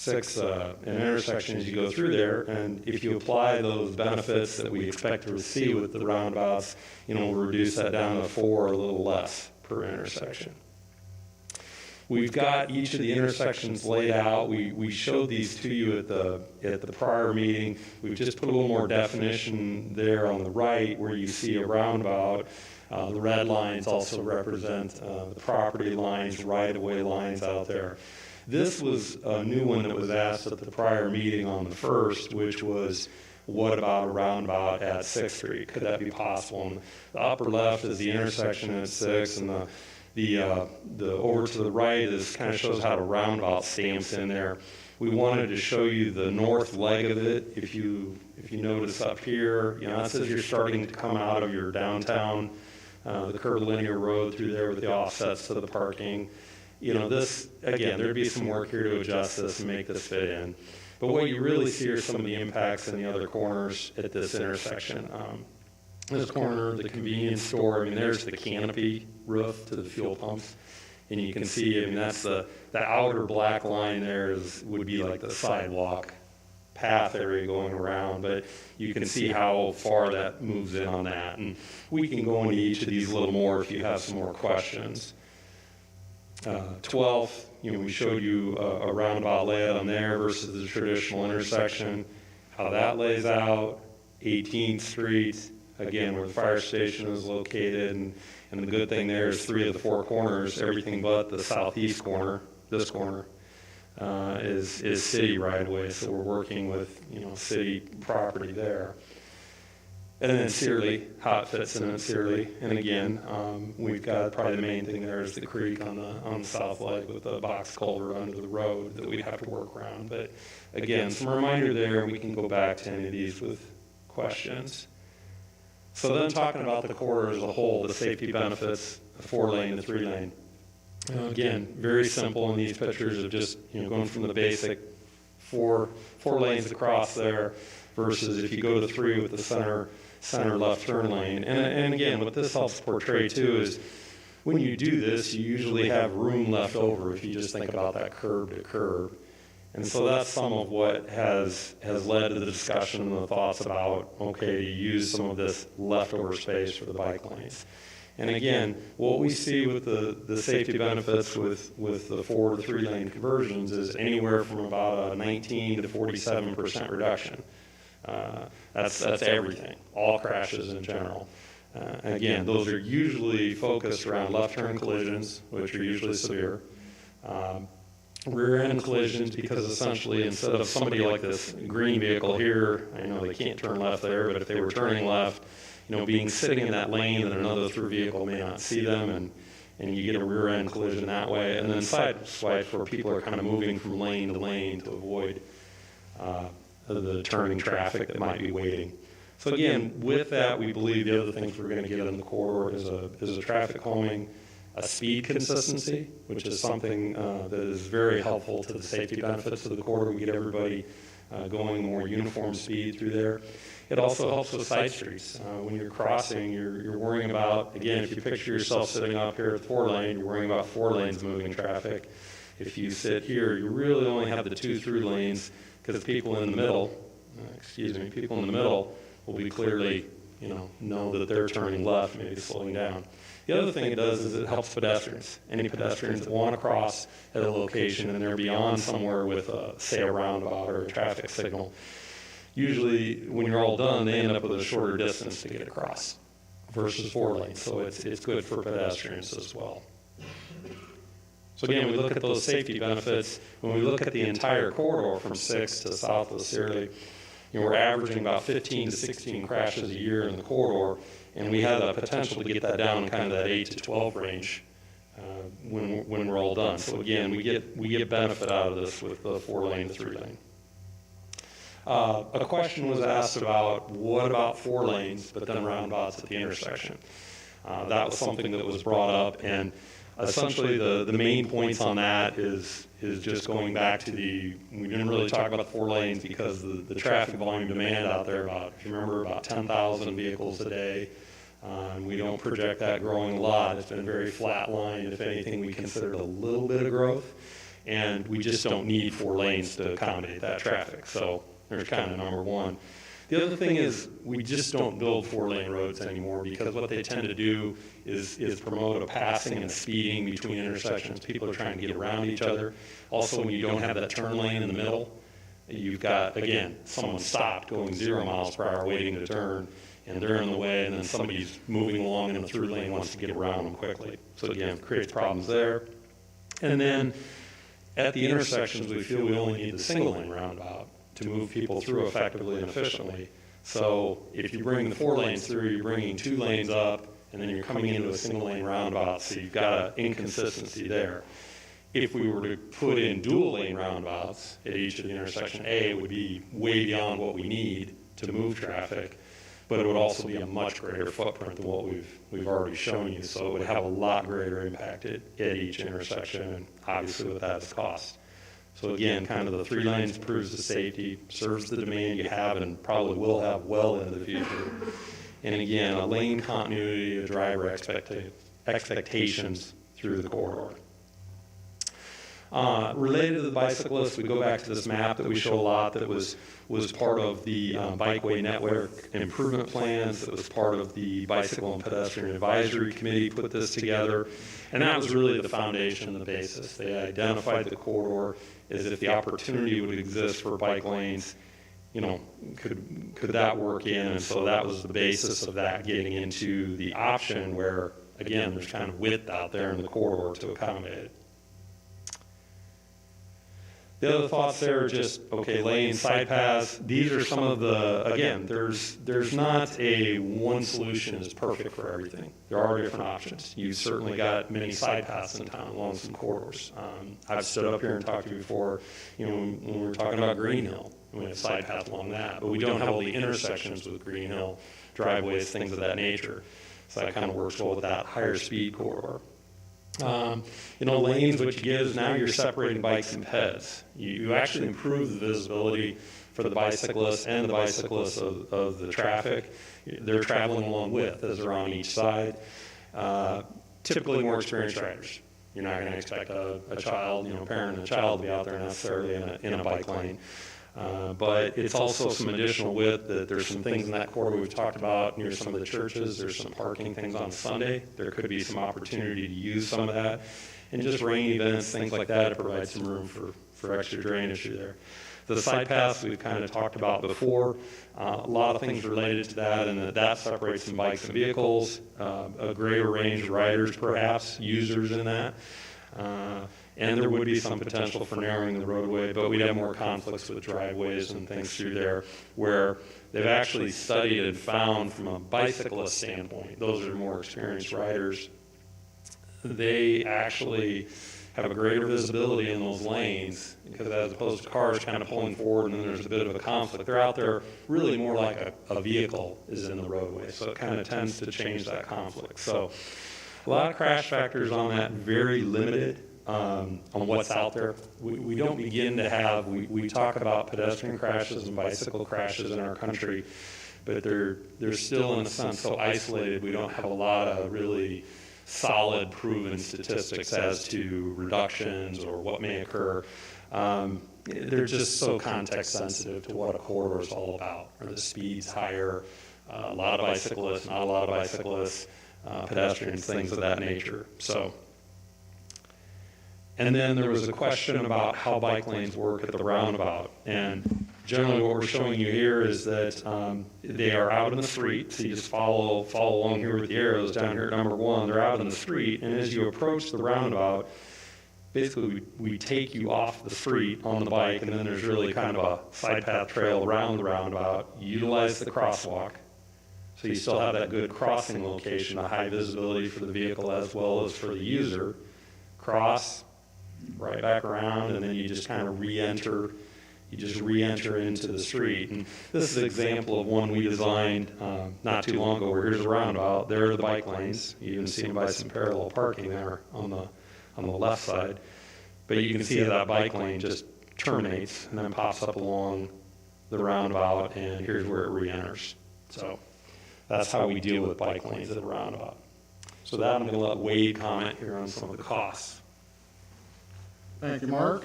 [SPEAKER 11] an intersection as you go through there, and if you apply those benefits that we expect to receive with the roundabouts, we'll reduce that down to 4 or a little less per intersection. We've got each of the intersections laid out. We showed these to you at the prior meeting. We've just put a little more definition there on the right where you see a roundabout. The red lines also represent the property lines, right-of-way lines out there. This was a new one that was asked at the prior meeting on the 1st, which was, what about a roundabout at 6th Street? Could that be possible? And the upper left is the intersection at 6th, and the over to the right kind of shows how the roundabout stamps in there. We wanted to show you the north leg of it. If you notice up here, that says you're starting to come out of your downtown, the curvilinear road through there with the offsets to the parking. This, again, there'd be some work here to adjust this and make this fit in. But what you really see are some of the impacts in the other corners at this intersection. This corner, the convenience store, there's the canopy roof to the fuel pumps. And you can see, that's the outer black line there would be like the sidewalk path area going around, but you can see how far that moves in on that. And we can go into each of these a little more if you have some more questions. 12th, we showed you a roundabout layout on there versus the traditional intersection, how that lays out. 18th Street, again, where the fire station is located, and the good thing there is 3 of the 4 corners, everything but the southeast corner, this corner, is city right away, so we're working with, city property there. And then Searly, how it fits in at Searly, and again, we've got probably the main thing there is the creek on the south leg with the box culvert under the road that we'd have to work around. But again, some reminder there, we can go back to any of these with questions. So then talking about the corridor as a whole, the safety benefits, the 4-lane to 3-lane. Again, very simple in these pictures of just, going from the basic four lanes across there versus if you go to 3 with the center left turn lane. And again, what this helps portray too is when you do this, you usually have room left over if you just think about that curb to curb. And so that's some of what has led to the discussion and the thoughts about, okay, to use some of this leftover space for the bike lanes. And again, what we see with the safety benefits with the 4 to 3 lane conversions is anywhere from about a 19 to 47% reduction. That's everything, all crashes in general. Again, those are usually focused around left turn collisions, which are usually severe. Rear end collisions, because essentially instead of somebody like this green vehicle here, I know they can't turn left there, but if they were turning left, being sitting in that lane that another through vehicle may not see them, and you get a rear end collision that way. And then side swipes where people are kind of moving from lane to lane to avoid the turning traffic that might be waiting. So again, with that, we believe the other things we're going to get in the corridor is a traffic calming, a speed consistency, which is something that is very helpful to the safety benefits of the corridor. We get everybody going more uniform speed through there. It also helps with side streets. When you're crossing, you're worrying about, again, if you picture yourself sitting up here at 4 lane, you're worrying about 4 lanes moving traffic. If you sit here, you really only have the 2 through lanes because people in the middle, people in the middle will be clearly, know that they're turning left, maybe slowing down. The other thing it does is it helps pedestrians. Any pedestrians that want to cross at a location and they're beyond somewhere with, say, a roundabout or a traffic signal, usually when you're all done, they end up with a shorter distance to get across versus 4 lanes. So it's good for pedestrians as well. So again, we look at those safety benefits. When we look at the entire corridor from 6 to south of Cedar, we're averaging about 15 to 16 crashes a year in the corridor, and we have the potential to get that down kind of that 8 to 12 range when we're all done. So again, we get benefit out of this with the 4 lane to 3 lane. A question was asked about what about 4 lanes, but then roundabouts at the intersection. That was something that was brought up, and essentially the main points on that is just going back to we didn't really talk about the 4 lanes because the traffic volume demand out there, if you remember, about 10,000 vehicles a day. And we don't project that growing a lot. It's been very flat line. If anything, we considered a little bit of growth, and we just don't need 4 lanes to accommodate that traffic. So there's kind of number one. The other thing is we just don't build 4-lane roads anymore because what they tend to do is promote a passing and speeding between intersections. People are trying to get around each other. Also, when you don't have that turn lane in the middle, you've got, again, someone stopped going 0 miles per hour waiting to turn, and they're in the way, and then somebody's moving along in the through lane wants to get around them quickly. So again, creates problems there. And then at the intersections, we feel we only need the single lane roundabout to move people through effectively and efficiently. So if you bring the 4 lanes through, you're bringing 2 lanes up, and then you're coming into a single lane roundabout, so you've got an inconsistency there. If we were to put in dual lane roundabouts at each of the intersection, it would be way beyond what we need to move traffic, but it would also be a much greater footprint than what we've already shown you. So it would have a lot greater impact at each intersection, and obviously with that is cost. So again, kind of the 3 lanes improves the safety, serves the demand you have and probably will have well into the future. And again, a lane continuity of driver expectations through the corridor. Related to the bicyclists, we go back to this map that we show a lot that was part of the bikeway network improvement plans, that was part of the Bicycle and Pedestrian Advisory Committee put this together. And that was really the foundation, the basis. They identified the corridor as if the opportunity would exist for bike lanes, could that work in? And so that was the basis of that getting into the option where, again, there's kind of width out there in the corridor to accommodate it. The other thoughts there are just, okay, lane, side paths. These are some of the, again, there's not a one solution is perfect for everything. There are different options. You've certainly got many side paths in town along some corridors. I've stood up here and talked to you before, when we were talking about Green Hill, we have a side path along that, but we don't have all the intersections with Green Hill, driveways, things of that nature. So that kind of works well with that higher speed corridor. Lanes, what you get is now you're separating bikes and peds. You actually improve the visibility for the bicyclists and the bicyclists of the traffic. They're traveling along with as they're on each side. Typically more experienced riders. You're not going to expect a child, a parent and a child to be out there necessarily in a bike lane. But it's also some additional width. That there's some things in that corridor we've talked about near some of the churches. There's some parking things on Sunday. There could be some opportunity to use some of that. And just rain events, things like that, to provide some room for extra drainage through there. The side paths we've kind of talked about before. A lot of things related to that, and that separates some bikes and vehicles, a greater range of riders perhaps, users in that. And there would be some potential for narrowing the roadway, but we'd have more conflicts with driveways and things through there, where they've actually studied and found from a bicyclist standpoint, those are more experienced riders, they actually have a greater visibility in those lanes, because as opposed to cars kind of pulling forward and then there's a bit of a conflict, they're out there really more like a vehicle is in the roadway, so it kind of tends to change that conflict. So a lot of crash factors on that, very limited. On what's out there. We don't begin to have, we talk about pedestrian crashes and bicycle crashes in our country, but they're still in a sense so isolated, we don't have a lot of really solid proven statistics as to reductions or what may occur. They're just so context sensitive to what a corridor is all about. Are the speeds higher? A lot of bicyclists, not a lot of bicyclists, pedestrians, things of that nature. So. And then there was a question about how bike lanes work at the roundabout. And generally what we're showing you here is that they are out in the street. So you just follow along here with the arrows down here at number 1. They're out in the street. And as you approach the roundabout, basically we take you off the street on the bike. And then there's really kind of a side path trail around the roundabout. You utilize the crosswalk. So you still have that good crossing location, a high visibility for the vehicle as well as for the user. Cross. Right back around, and then you just kind of re-enter into the street. And this is an example of one we designed not too long ago, where here's a roundabout, there are the bike lanes. You can see them by some parallel parking there on the left side. But you can see that bike lane just terminates and then pops up along the roundabout, and here's where it re-enters. So that's how we deal with bike lanes at a roundabout. So that I'm going to let Wade comment here on some of the costs.
[SPEAKER 12] Thank you, Mark.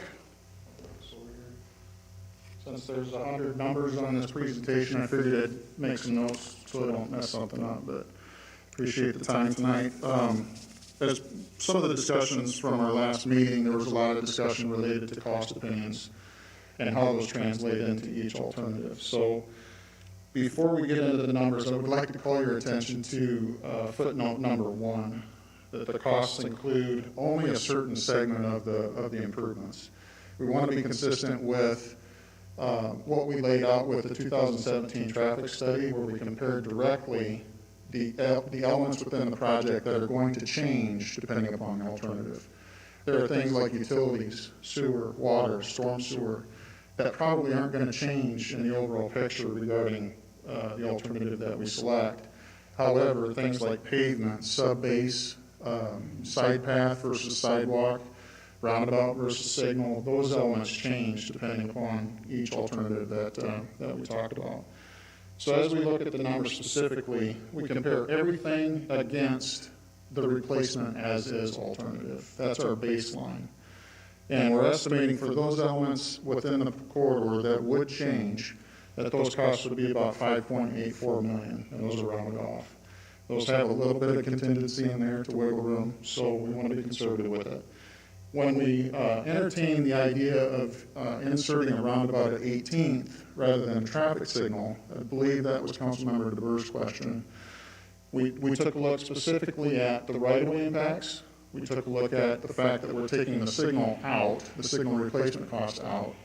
[SPEAKER 12] Since there's 100 numbers on this presentation, I figured I'd make some notes so I don't mess something up, but appreciate the time tonight. As some of the discussions from our last meeting, there was a lot of discussion related to cost opinions and how those translate into each alternative. So before we get into the numbers, I would like to call your attention to footnote number 1. That the costs include only a certain segment of the improvements. We want to be consistent with what we laid out with the 2017 traffic study, where we compared directly the elements within the project that are going to change depending upon the alternative. There are things like utilities, sewer, water, storm sewer, that probably aren't going to change in the overall picture regarding the alternative that we select. However, things like pavement, sub-base, side path versus sidewalk, roundabout versus signal, those elements change depending upon each alternative that we talked about. So as we look at the numbers specifically, we compare everything against the replacement as is alternative. That's our baseline. And we're estimating for those elements within the corridor that would change, that those costs would be about $5.84 million, and those are rounded off. Those have a little bit of contingency in there to wiggle room, so we want to be conservative with it. When we entertained the idea of inserting a roundabout at 18th rather than a traffic signal, I believe that was Councilmember DeBur's question, we took a look specifically at the right-of-way impacts. We took a look at the fact that we're taking the signal out, the signal replacement cost out,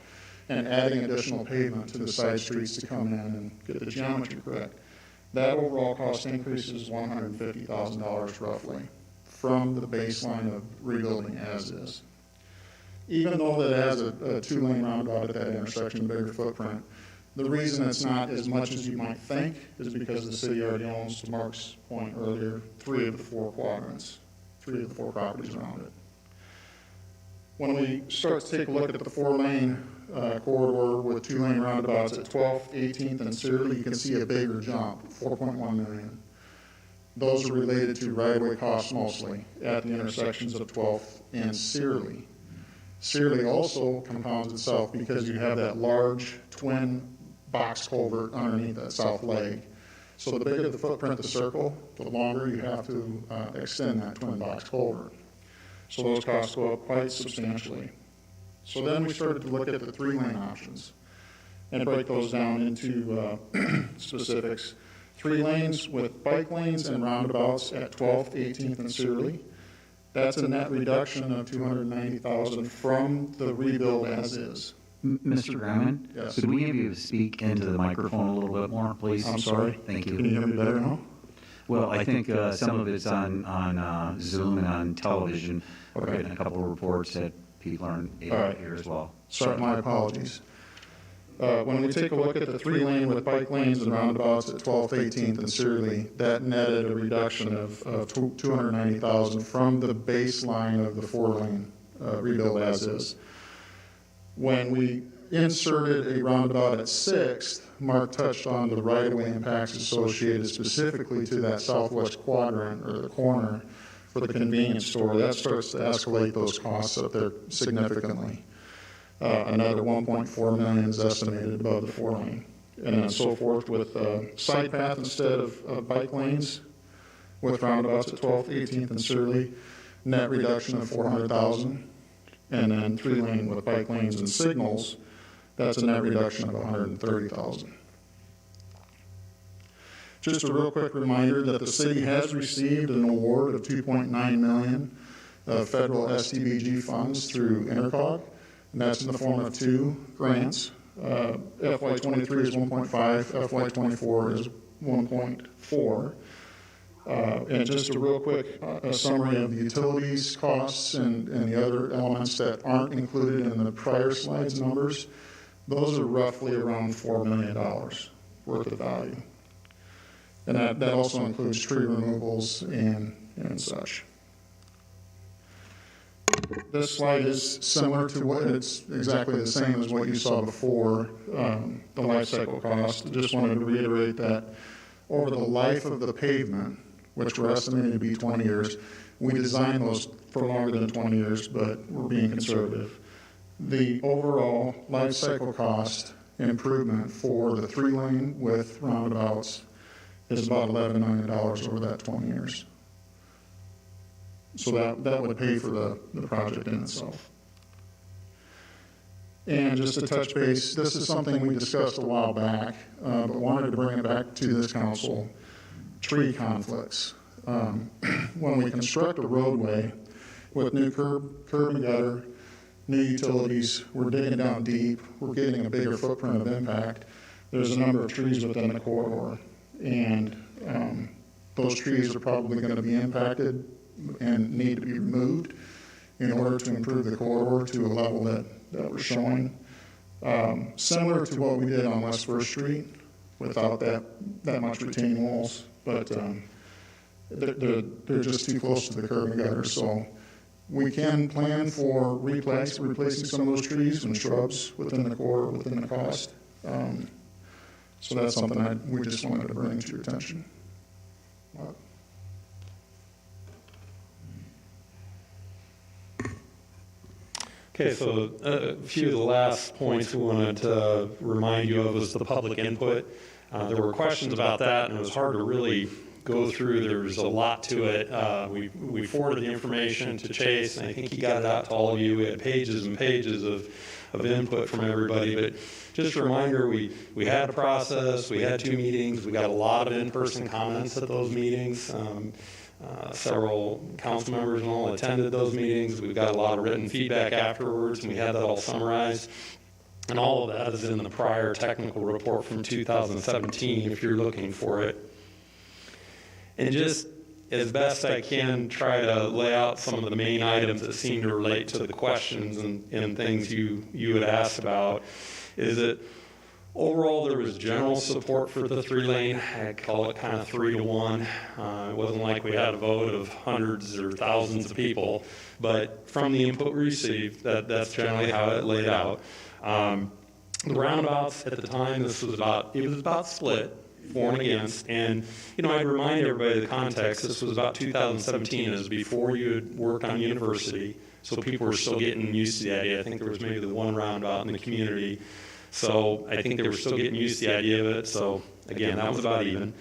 [SPEAKER 12] and adding additional pavement to the side streets to come in and get the geometry correct. That overall cost increase is $150,000 roughly from the baseline of rebuilding as is. Even though that has a 2-lane roundabout at that intersection, bigger footprint, the reason it's not as much as you might think is because the city already owns, to Mark's point earlier, 3 of the 4 quadrants. 3 of the 4 properties around it. When we start to take a look at the 4-lane corridor with 2-lane roundabouts at 12th, 18th, and Searly, you can see a bigger jump, $4.1 million. Those are related to right-of-way costs mostly at the intersections of 12th and Searly. Searly also compounds itself because you have that large twin box culvert underneath that south leg. So the bigger the footprint of the circle, the longer you have to extend that twin box culvert. So those costs go up quite substantially. So then we started to look at the 3-lane options and break those down into specifics. 3 lanes with bike lanes and roundabouts at 12th, 18th, and Searly. That's a net reduction of $290,000 from the rebuild as is.
[SPEAKER 9] Mr. Grumman?
[SPEAKER 12] Yes.
[SPEAKER 9] Could we have you speak into the microphone a little bit more, please?
[SPEAKER 12] I'm sorry.
[SPEAKER 9] Thank you.
[SPEAKER 12] Can you hear me better now?
[SPEAKER 9] Well, I think some of it's on Zoom and on television. We're
[SPEAKER 12] Okay.
[SPEAKER 9] getting a couple of reports that people aren't able
[SPEAKER 12] All
[SPEAKER 9] to
[SPEAKER 12] right.
[SPEAKER 9] hear as well.
[SPEAKER 12] Sorry, my apologies. When we take a look at the 3-lane with bike lanes and roundabouts at 12th, 18th, and Searly, that netted a reduction of $290,000 from the baseline of the 4-lane rebuild as is. When we inserted a roundabout at 6th, Mark touched on the right-of-way impacts associated specifically to that southwest quadrant or the corner for the convenience store. That starts to escalate those costs up there significantly. Another $1.4 million is estimated above the 4-lane. And then so forth with side path instead of bike lanes with roundabouts at 12th, 18th, and Searly, net reduction of $400,000. And then 3-lane with bike lanes and signals, that's a net reduction of $130,000. Just a real quick reminder that the city has received an award of $2.9 million of federal STBG funds through Intercog. And that's in the form of 2 grants. FY23 is 1.5, FY24 is 1.4. And just a real quick summary of the utilities costs and the other elements that aren't included in the prior slides numbers. Those are roughly around $4 million worth of value. And that also includes tree removals and such. This slide is similar to what it's exactly the same as what you saw before, the life cycle cost. I just wanted to reiterate that over the life of the pavement, which we're estimating to be 20 years, we designed those for longer than 20 years, but we're being conservative. The overall life cycle cost improvement for the 3-lane with roundabouts is about $11 million over that 20 years. So that would pay for the project in itself. And just to touch base, this is something we discussed a while back, but wanted to bring it back to this council, tree conflicts. When we construct a roadway with new curb and gutter, new utilities, we're digging down deep, we're getting a bigger footprint of impact. There's a number of trees within the corridor, and those trees are probably going to be impacted and need to be removed in order to improve the corridor to a level that we're showing. Similar to what we did on West First Street without that much retaining walls, but they're just too close to the curb and gutter. So we can plan for replacing some of those trees and shrubs within the corridor, within the cost. So that's something we just wanted to bring to your attention.
[SPEAKER 11] Okay, so a few of the last points we wanted to remind you of was the public input. There were questions about that, and it was hard to really go through. There was a lot to it. We forwarded the information to Chase, and I think he got it out to all of you. We had pages and pages of input from everybody, but just a reminder, we had a process, we had 2 meetings, we got a lot of in-person comments at those meetings. Several council members and all attended those meetings. We've got a lot of written feedback afterwards, and we had that all summarized. And all of that is in the prior technical report from 2017, if you're looking for it. And just as best I can, try to lay out some of the main items that seem to relate to the questions and things you had asked about, is that Overall, there was general support for the 3-lane. I'd call it kind of 3-1. It wasn't like we had a vote of hundreds or thousands of people, but from the input we received, that's generally how it laid out. The roundabouts at the time, it was about split, for and against. And, you know, I'd remind everybody of the context. This was about 2017. It was before you had worked on university, so people were still getting used to the idea. I think there was maybe the one roundabout in the community. So I think they were still getting used to the idea of it. So again, that was about even.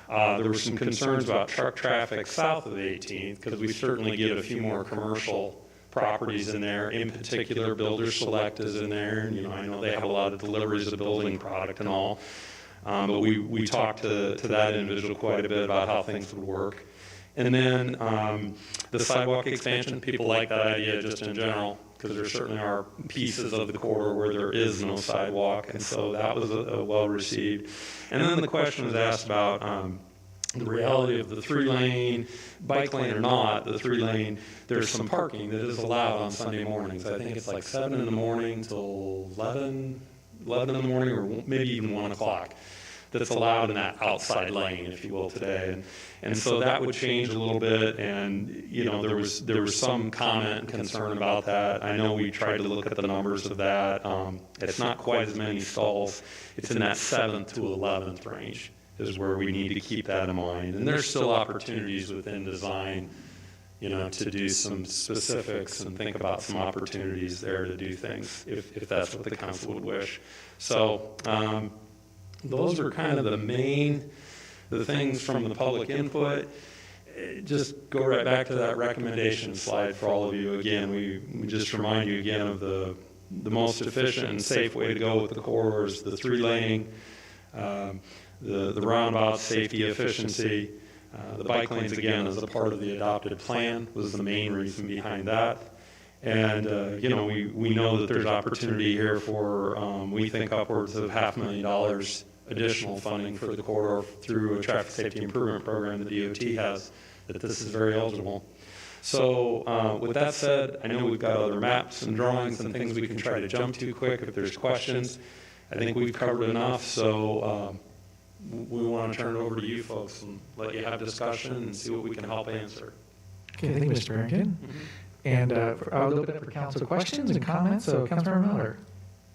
[SPEAKER 11] There were some concerns about truck traffic south of the 18th, because we certainly get a few more commercial properties in there. In particular, Builder Select is in there, and, you know, I know they have a lot of deliveries of building product and all. But we talked to that individual quite a bit about how things would work. And then the sidewalk expansion, people like that idea just in general, because there certainly are pieces of the corridor where there is no sidewalk, and so that was well received. And then the question was asked about the reality of the 3-lane, bike lane or not, the 3-lane, there's some parking that is allowed on Sunday mornings. I think it's like 7 in the morning till 11 in the morning, or maybe even 1 o'clock. That's allowed in that outside lane, if you will, today. And so that would change a little bit, and, you know, there was some comment and concern about that. I know we tried to look at the numbers of that. It's not quite as many stalls. It's in that 7th to 11th range is where we need to keep that in mind. And there's still opportunities within design, you know, to do some specifics and think about some opportunities there to do things if that's what the council would wish. So those are kind of the things from the public input. Just go right back to that recommendation slide for all of you. Again, we just remind you again of the most efficient and safe way to go with the corridors, the 3-lane, the roundabout, safety, efficiency. The bike lanes, again, as a part of the adopted plan, was the main reason behind that. And, you know, we know that there's opportunity here for, we think, upwards of $500,000 additional funding for the corridor through a traffic safety improvement program the DOT has, that this is very eligible. So with that said, I know we've got other maps and drawings and things we can try to jump to quick if there's questions. I think we've covered enough, so we want to turn it over to you folks and let you have discussion and see what we can help answer.
[SPEAKER 2] Okay, thank you, Mr. Barrington. And I'll open it up for council questions and comments. So, Councilmember Miller.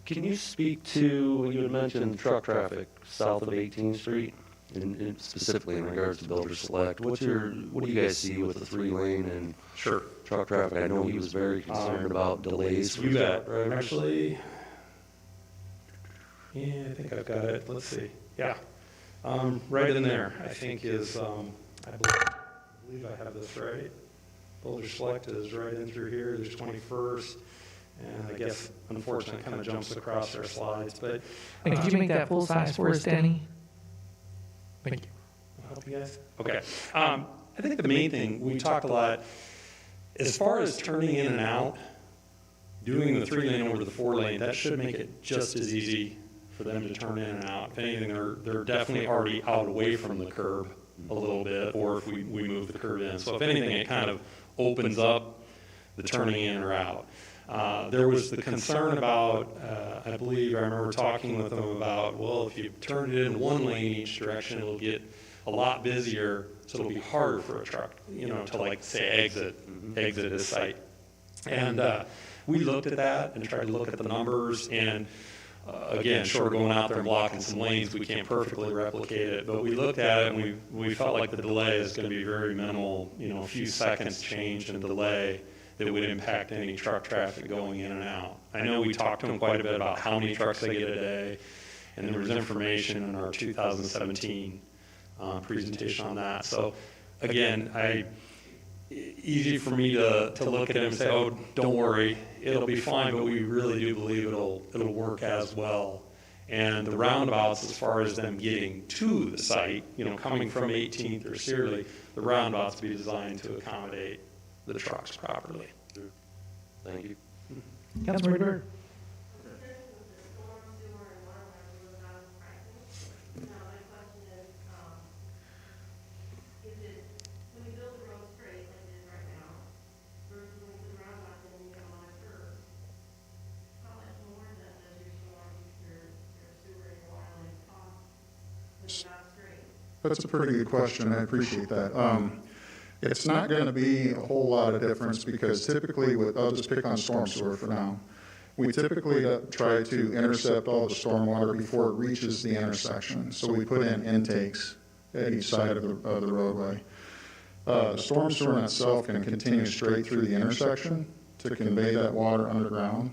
[SPEAKER 5] Can you speak to, you had mentioned truck traffic south of 18th Street, and specifically in regards to Builder Select? What do you guys see with the 3-lane and truck traffic? I know he was very concerned about delays.
[SPEAKER 11] You bet. Actually, yeah, I think I've got it. Let's see. Yeah. Right in there, I think is, I believe I have this right. Boulder Select is right in through here. There's 21st. And I guess, unfortunately, it kind of jumps across our slides. But
[SPEAKER 2] And could you make that full size for us, Danny? Thank you.
[SPEAKER 11] Help you guys? Okay. I think the main thing, we talked a lot, as far as turning in and out, doing the 3-lane over the 4-lane, that should make it just as easy for them to turn in and out. If anything, they're definitely already out away from the curb a little bit, or if we move the curb in. So if anything, it kind of opens up the turning in or out. There was the concern about, I believe I remember talking with them about, well, if you turn it in one lane each direction, it'll get a lot busier, so it'll be harder for a truck, you know, to, like, say, exit his site. And we looked at that and tried to look at the numbers, and again, short of going out there and blocking some lanes, we can't perfectly replicate it, but we looked at it and we felt like the delay is going to be very minimal, you know, a few seconds change in delay that would impact any truck traffic going in and out. I know we talked to them quite a bit about how many trucks they get a day, and there was information in our 2017 presentation on that. So again, easy for me to look at it and say, oh, don't worry, it'll be fine, but we really do believe it'll work as well. And the roundabouts, as far as them getting to the site, you know, coming from 18th or Searly, the roundabouts be designed to accommodate the trucks properly.
[SPEAKER 5] Thank you.
[SPEAKER 2] Councilmember Bird.
[SPEAKER 12] That's a pretty good question. I appreciate that. It's not going to be a whole lot of difference because typically, I'll just pick on storm sewer for now. We typically try to intercept all the stormwater before it reaches the intersection. So we put in intakes at each side of the roadway. The storm sewer in itself can continue straight through the intersection to convey that water underground.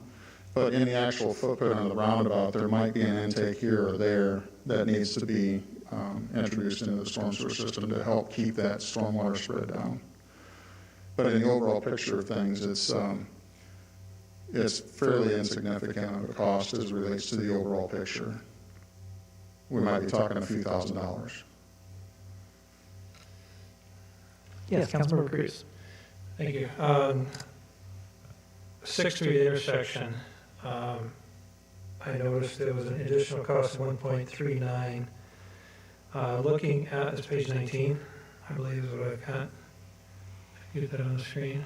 [SPEAKER 12] But in the actual footprint of the roundabout, there might be an intake here or there that needs to be introduced into the storm sewer system to help keep that stormwater spread down. But in the overall picture of things, it's fairly insignificant of a cost as it relates to the overall picture. We might be talking a few $1,000s.
[SPEAKER 2] Yes, Councilmember Cruz.
[SPEAKER 8] Thank you. 6th Street intersection, I noticed there was an additional cost of 1.39. Looking at, it's page 19, I believe is what I've got. Get that on the screen.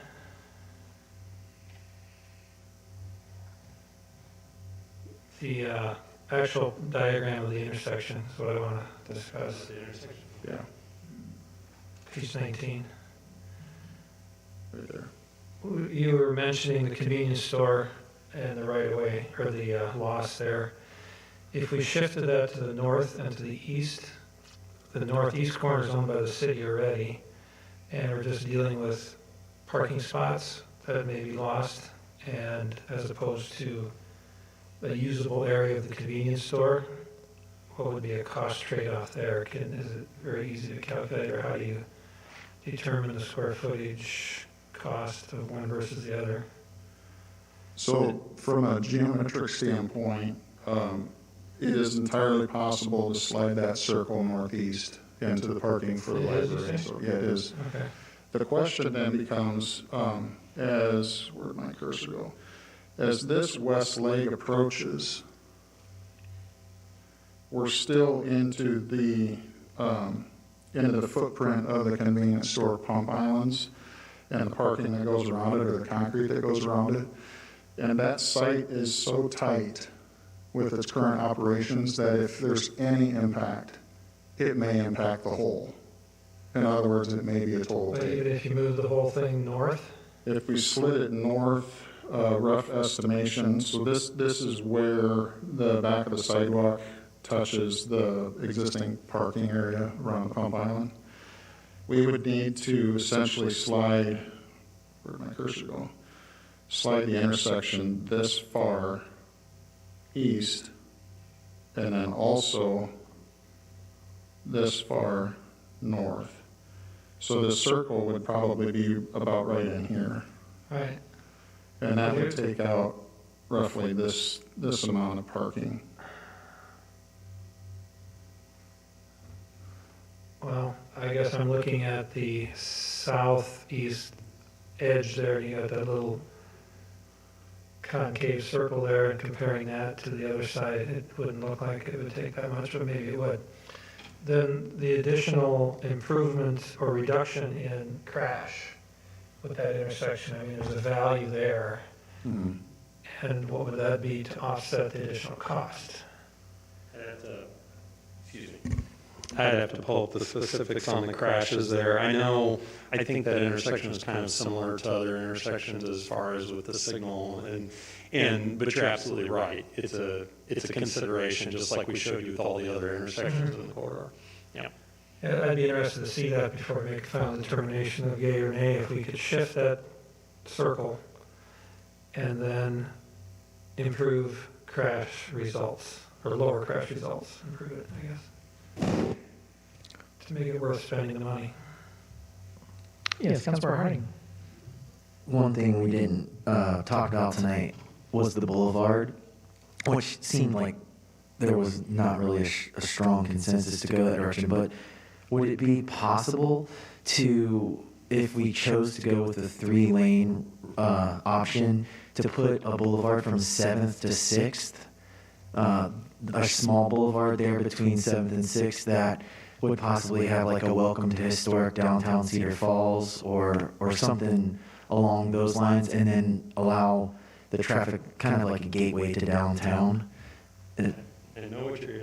[SPEAKER 8] The actual diagram of the intersection is what I want to discuss.
[SPEAKER 11] The intersection.
[SPEAKER 12] Yeah,
[SPEAKER 8] Page 19.
[SPEAKER 12] right there.
[SPEAKER 8] You were mentioning the convenience store and the right-of-way, or the loss there. If we shifted that to the north and to the east, the northeast corner is owned by the city already, and we're just dealing with parking spots that may be lost, and as opposed to a usable area of the convenience store, what would be a cost trade-off there? Is it very easy to calculate, or how do you determine the square footage cost of one versus the other?
[SPEAKER 12] So from a geometric standpoint, it is entirely possible to slide that circle northeast into the parking for the library. So, yeah, it is.
[SPEAKER 8] Okay.
[SPEAKER 12] The question then becomes, where'd my cursor go? As this west leg approaches, we're still into the footprint of the convenience store pump islands and the parking that goes around it, or the concrete that goes around it. And that site is so tight with its current operations that if there's any impact, it may impact the whole. In other words, it may be a total
[SPEAKER 8] But
[SPEAKER 12] take.
[SPEAKER 8] even if you move the whole thing north?
[SPEAKER 12] If we slid it north, rough estimation, so this is where the back of the sidewalk touches the existing parking area around the pump island. We would need to essentially slide, where'd my cursor go? Slide the intersection this far east, and then also this far north. So the circle would probably be about right in here.
[SPEAKER 8] Right.
[SPEAKER 12] And that would take out roughly this amount of parking.
[SPEAKER 8] Well, I guess I'm looking at the southeast edge there. You got that little concave circle there, and comparing that to the other side, it wouldn't look like it would take that much, but maybe it would. Then the additional improvement or reduction in crash with that intersection, I mean, there's a value there.
[SPEAKER 12] Mm-hmm.
[SPEAKER 8] And what would that be to offset the additional cost?
[SPEAKER 11] I'd have to pull up the specifics on the crashes there. I think that intersection is kind of similar to other intersections as far as with the signal, but you're absolutely right. It's a consideration, just like we showed you with all the other intersections in the corridor. Yeah.
[SPEAKER 8] Yeah, I'd be interested to see that before we make a final determination of yea or nay, if we could shift that circle and then improve crash results, or lower crash results, improve it, I guess, to make it worth spending the money.
[SPEAKER 2] Yes, Councilmember Harding.
[SPEAKER 6] One thing we didn't talk about tonight was the boulevard, which seemed like there was not really a strong consensus to go that direction. But would it be possible to, if we chose to go with the 3-lane option, to put a boulevard from 7th to 6th, a small boulevard there between 7th and 6th that would possibly have like a welcome to historic downtown Cedar Falls or something along those lines, and then allow the traffic kind of like a gateway to downtown?
[SPEAKER 11] I know what you're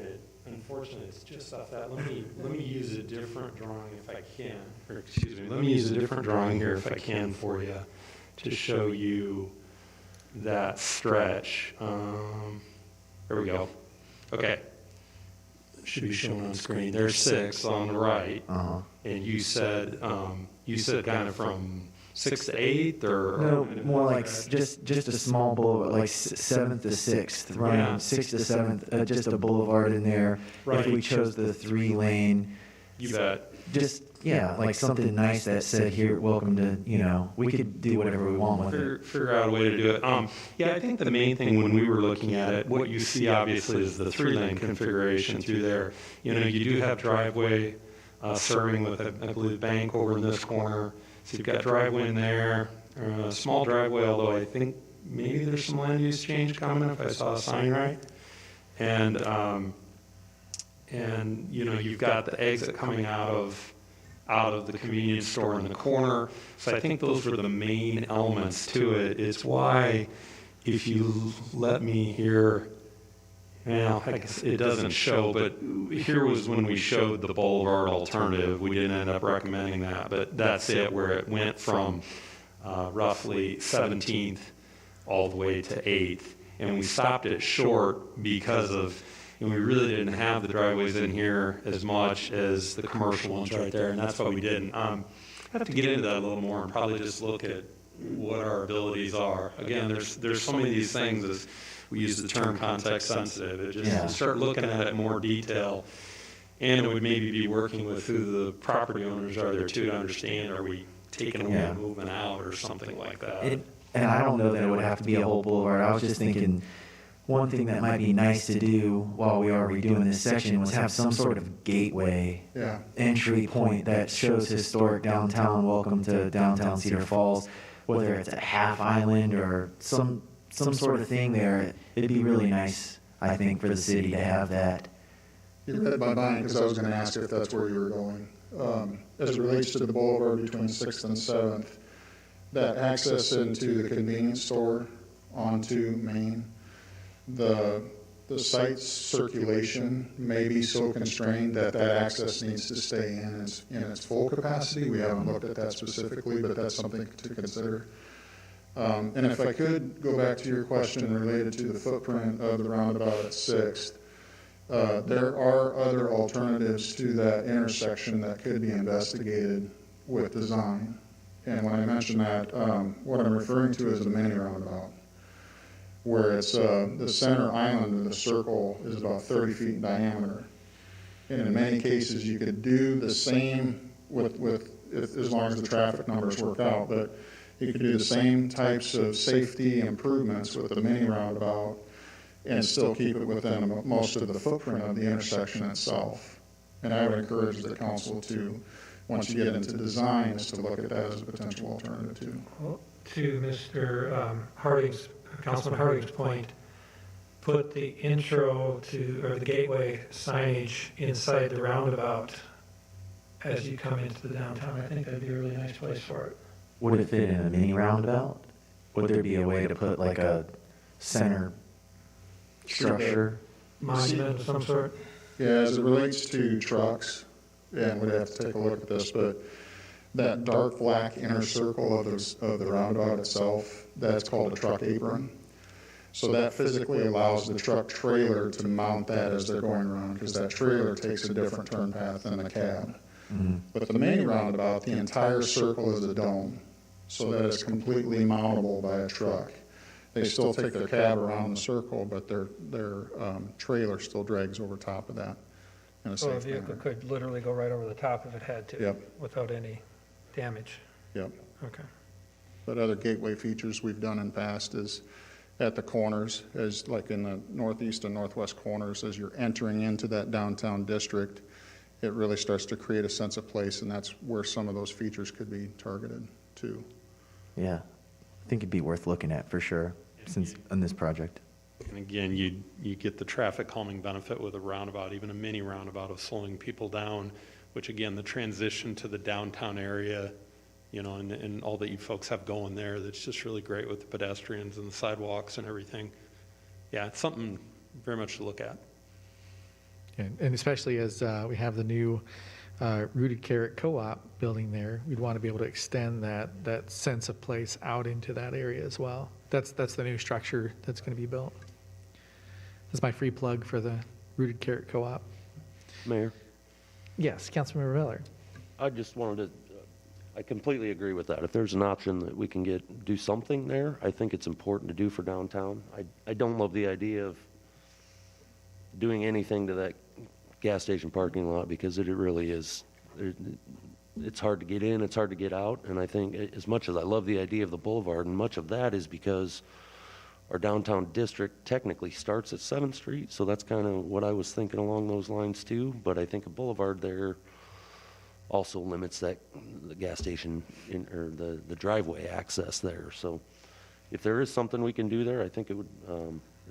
[SPEAKER 11] Unfortunately, it's just off that. Let me use a different drawing if I can, or excuse me, let me use a different drawing here if I can for you to show you that stretch. There we go. Okay. Should be shown on screen. There's 6 on the right, and you said kind of from 6th to 8th, or
[SPEAKER 6] No, more like just a small boulevard, like 7th to 6th, running
[SPEAKER 11] Yeah.
[SPEAKER 6] 6th to 7th, just a boulevard in there.
[SPEAKER 11] Right.
[SPEAKER 6] If we chose the 3-lane,
[SPEAKER 11] you bet.
[SPEAKER 6] just, yeah, like something nice that said here, welcome to, we could do whatever we want with it.
[SPEAKER 11] Figure out a way to do it. Yeah, I think the main thing when we were looking at it, what you see obviously is the 3-lane configuration through there. You do have driveway serving with, I believe, bank over in this corner. So you've got driveway in there, a small driveway, although I think maybe there's some land use change coming if I saw a sign right. And you've got the exit coming out of the convenience store in the corner. So I think those were the main elements to it. It's why, if you let me here, well, I guess it doesn't show, but here was when we showed the boulevard alternative. We didn't end up recommending that, but that's it, where it went from roughly 17th all the way to 8th. And we stopped it short because of, we really didn't have the driveways in here as much as the commercial ones right there, and that's why we didn't. I have to get into that a little more and probably just look at what our abilities are. Again, there's so many of these things, as we use the term context sensitive. It just start looking at it in more detail, and it would maybe be working with who the property owners are there too to understand, are we taking away and moving out or something like that.
[SPEAKER 6] And I don't know that it would have to be a whole boulevard. I was just thinking, one thing that might be nice to do while we are redoing this section was have some sort of gateway entry point that shows historic downtown, welcome to downtown Cedar Falls, whether it's a half island or some sort of thing there. It'd be really nice, I think, for the city to have that.
[SPEAKER 12] You read my mind because I was going to ask if that's where you were going. As it relates to the boulevard between 6th and 7th, that access into the convenience store onto Main, the site's circulation may be so constrained that access needs to stay in its full capacity. We haven't looked at that specifically, but that's something to consider. And if I could go back to your question related to the footprint of the roundabout at 6th, there are other alternatives to that intersection that could be investigated with design. And when I mention that, what I'm referring to is a mini roundabout, where it's the center island of the circle is about 30 feet in diameter. And in many cases, you could do the same as long as the traffic numbers work out, but you could do the same types of safety improvements with the mini roundabout and still keep it within most of the footprint of the intersection itself. And I would encourage the council to, once you get into design, is to look at that as a potential alternative too.
[SPEAKER 8] Well, to Mr. Councilman Harding's point, put the intro to, or the gateway signage inside the roundabout as you come into the downtown. I think that'd be a really nice place for it.
[SPEAKER 6] Would it fit in a mini roundabout? Would there be a way to put like a center structure?
[SPEAKER 8] Monument of some sort?
[SPEAKER 12] Yeah, as it relates to trucks, and we'd have to take a look at this, but that dark black inner circle of the roundabout itself, that's called a truck apron. So that physically allows the truck trailer to mount that as they're going around, because that trailer takes a different turn path than the cab. Mm-hmm. But the mini roundabout, the entire circle is a dome, so that it's completely mountable by a truck. They still take their cab around the circle, but their trailer still drags over top of that.
[SPEAKER 8] So a vehicle could literally go right over the top if it had to, without any damage.
[SPEAKER 12] Yep.
[SPEAKER 8] Okay.
[SPEAKER 12] But other gateway features we've done in past is at the corners, as like in the northeast and northwest corners, as you're entering into that downtown district, it really starts to create a sense of place, and that's where some of those features could be targeted too.
[SPEAKER 6] Yeah, I think it'd be worth looking at for sure, since on this project.
[SPEAKER 11] And again, you get the traffic calming benefit with a roundabout, even a mini roundabout, of slowing people down, which again, the transition to the downtown area, and all that you folks have going there, that's just really great with the pedestrians and the sidewalks and everything. Yeah, it's something very much to look at.
[SPEAKER 2] And especially as we have the new Rooted Carrot Co-op building there, we'd want to be able to extend that sense of place out into that area as well. That's the new structure that's going to be built. That's my free plug for the Rooted Carrot Co-op.
[SPEAKER 5] Mayor,
[SPEAKER 2] Yes, Councilmember Miller.
[SPEAKER 5] I just wanted to, I completely agree with that. If there's an option that we can do something there, I think it's important to do for downtown. I don't love the idea of doing anything to that gas station parking lot because it really is, it's hard to get in, it's hard to get out. And I think as much as I love the idea of the boulevard, and much of that is because our downtown district technically starts at 7th Street. So that's kind of what I was thinking along those lines too. But I think a boulevard there also limits the gas station or the driveway access there. So if there is something we can do there, I think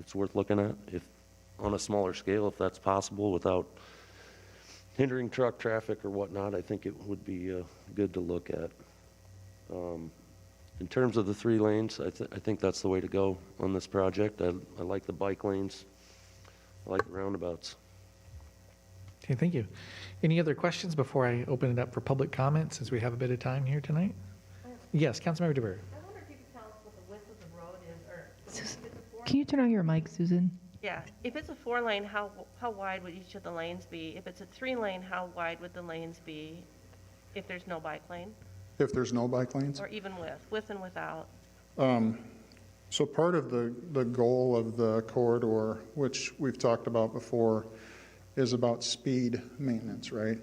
[SPEAKER 5] it's worth looking at. If on a smaller scale, if that's possible without hindering truck traffic or whatnot, I think it would be good to look at. In terms of the 3 lanes, I think that's the way to go on this project. I like the bike lanes. I like the roundabouts.
[SPEAKER 2] Okay, thank you. Any other questions before I open it up for public comment, since we have a bit of time here tonight? Yes, Councilmember DeBeer.
[SPEAKER 1] I wonder if you could tell us what the width of the road is, or if it's a 4
[SPEAKER 13] Can you turn on your mic, Susan?
[SPEAKER 1] Yeah, if it's a 4-lane, how wide would each of the lanes be? If it's a 3-lane, how wide would the lanes be if there's no bike lane?
[SPEAKER 12] If there's no bike lanes?
[SPEAKER 1] Or even with and without?
[SPEAKER 12] So part of the goal of the corridor, which we've talked about before, is about speed maintenance, right?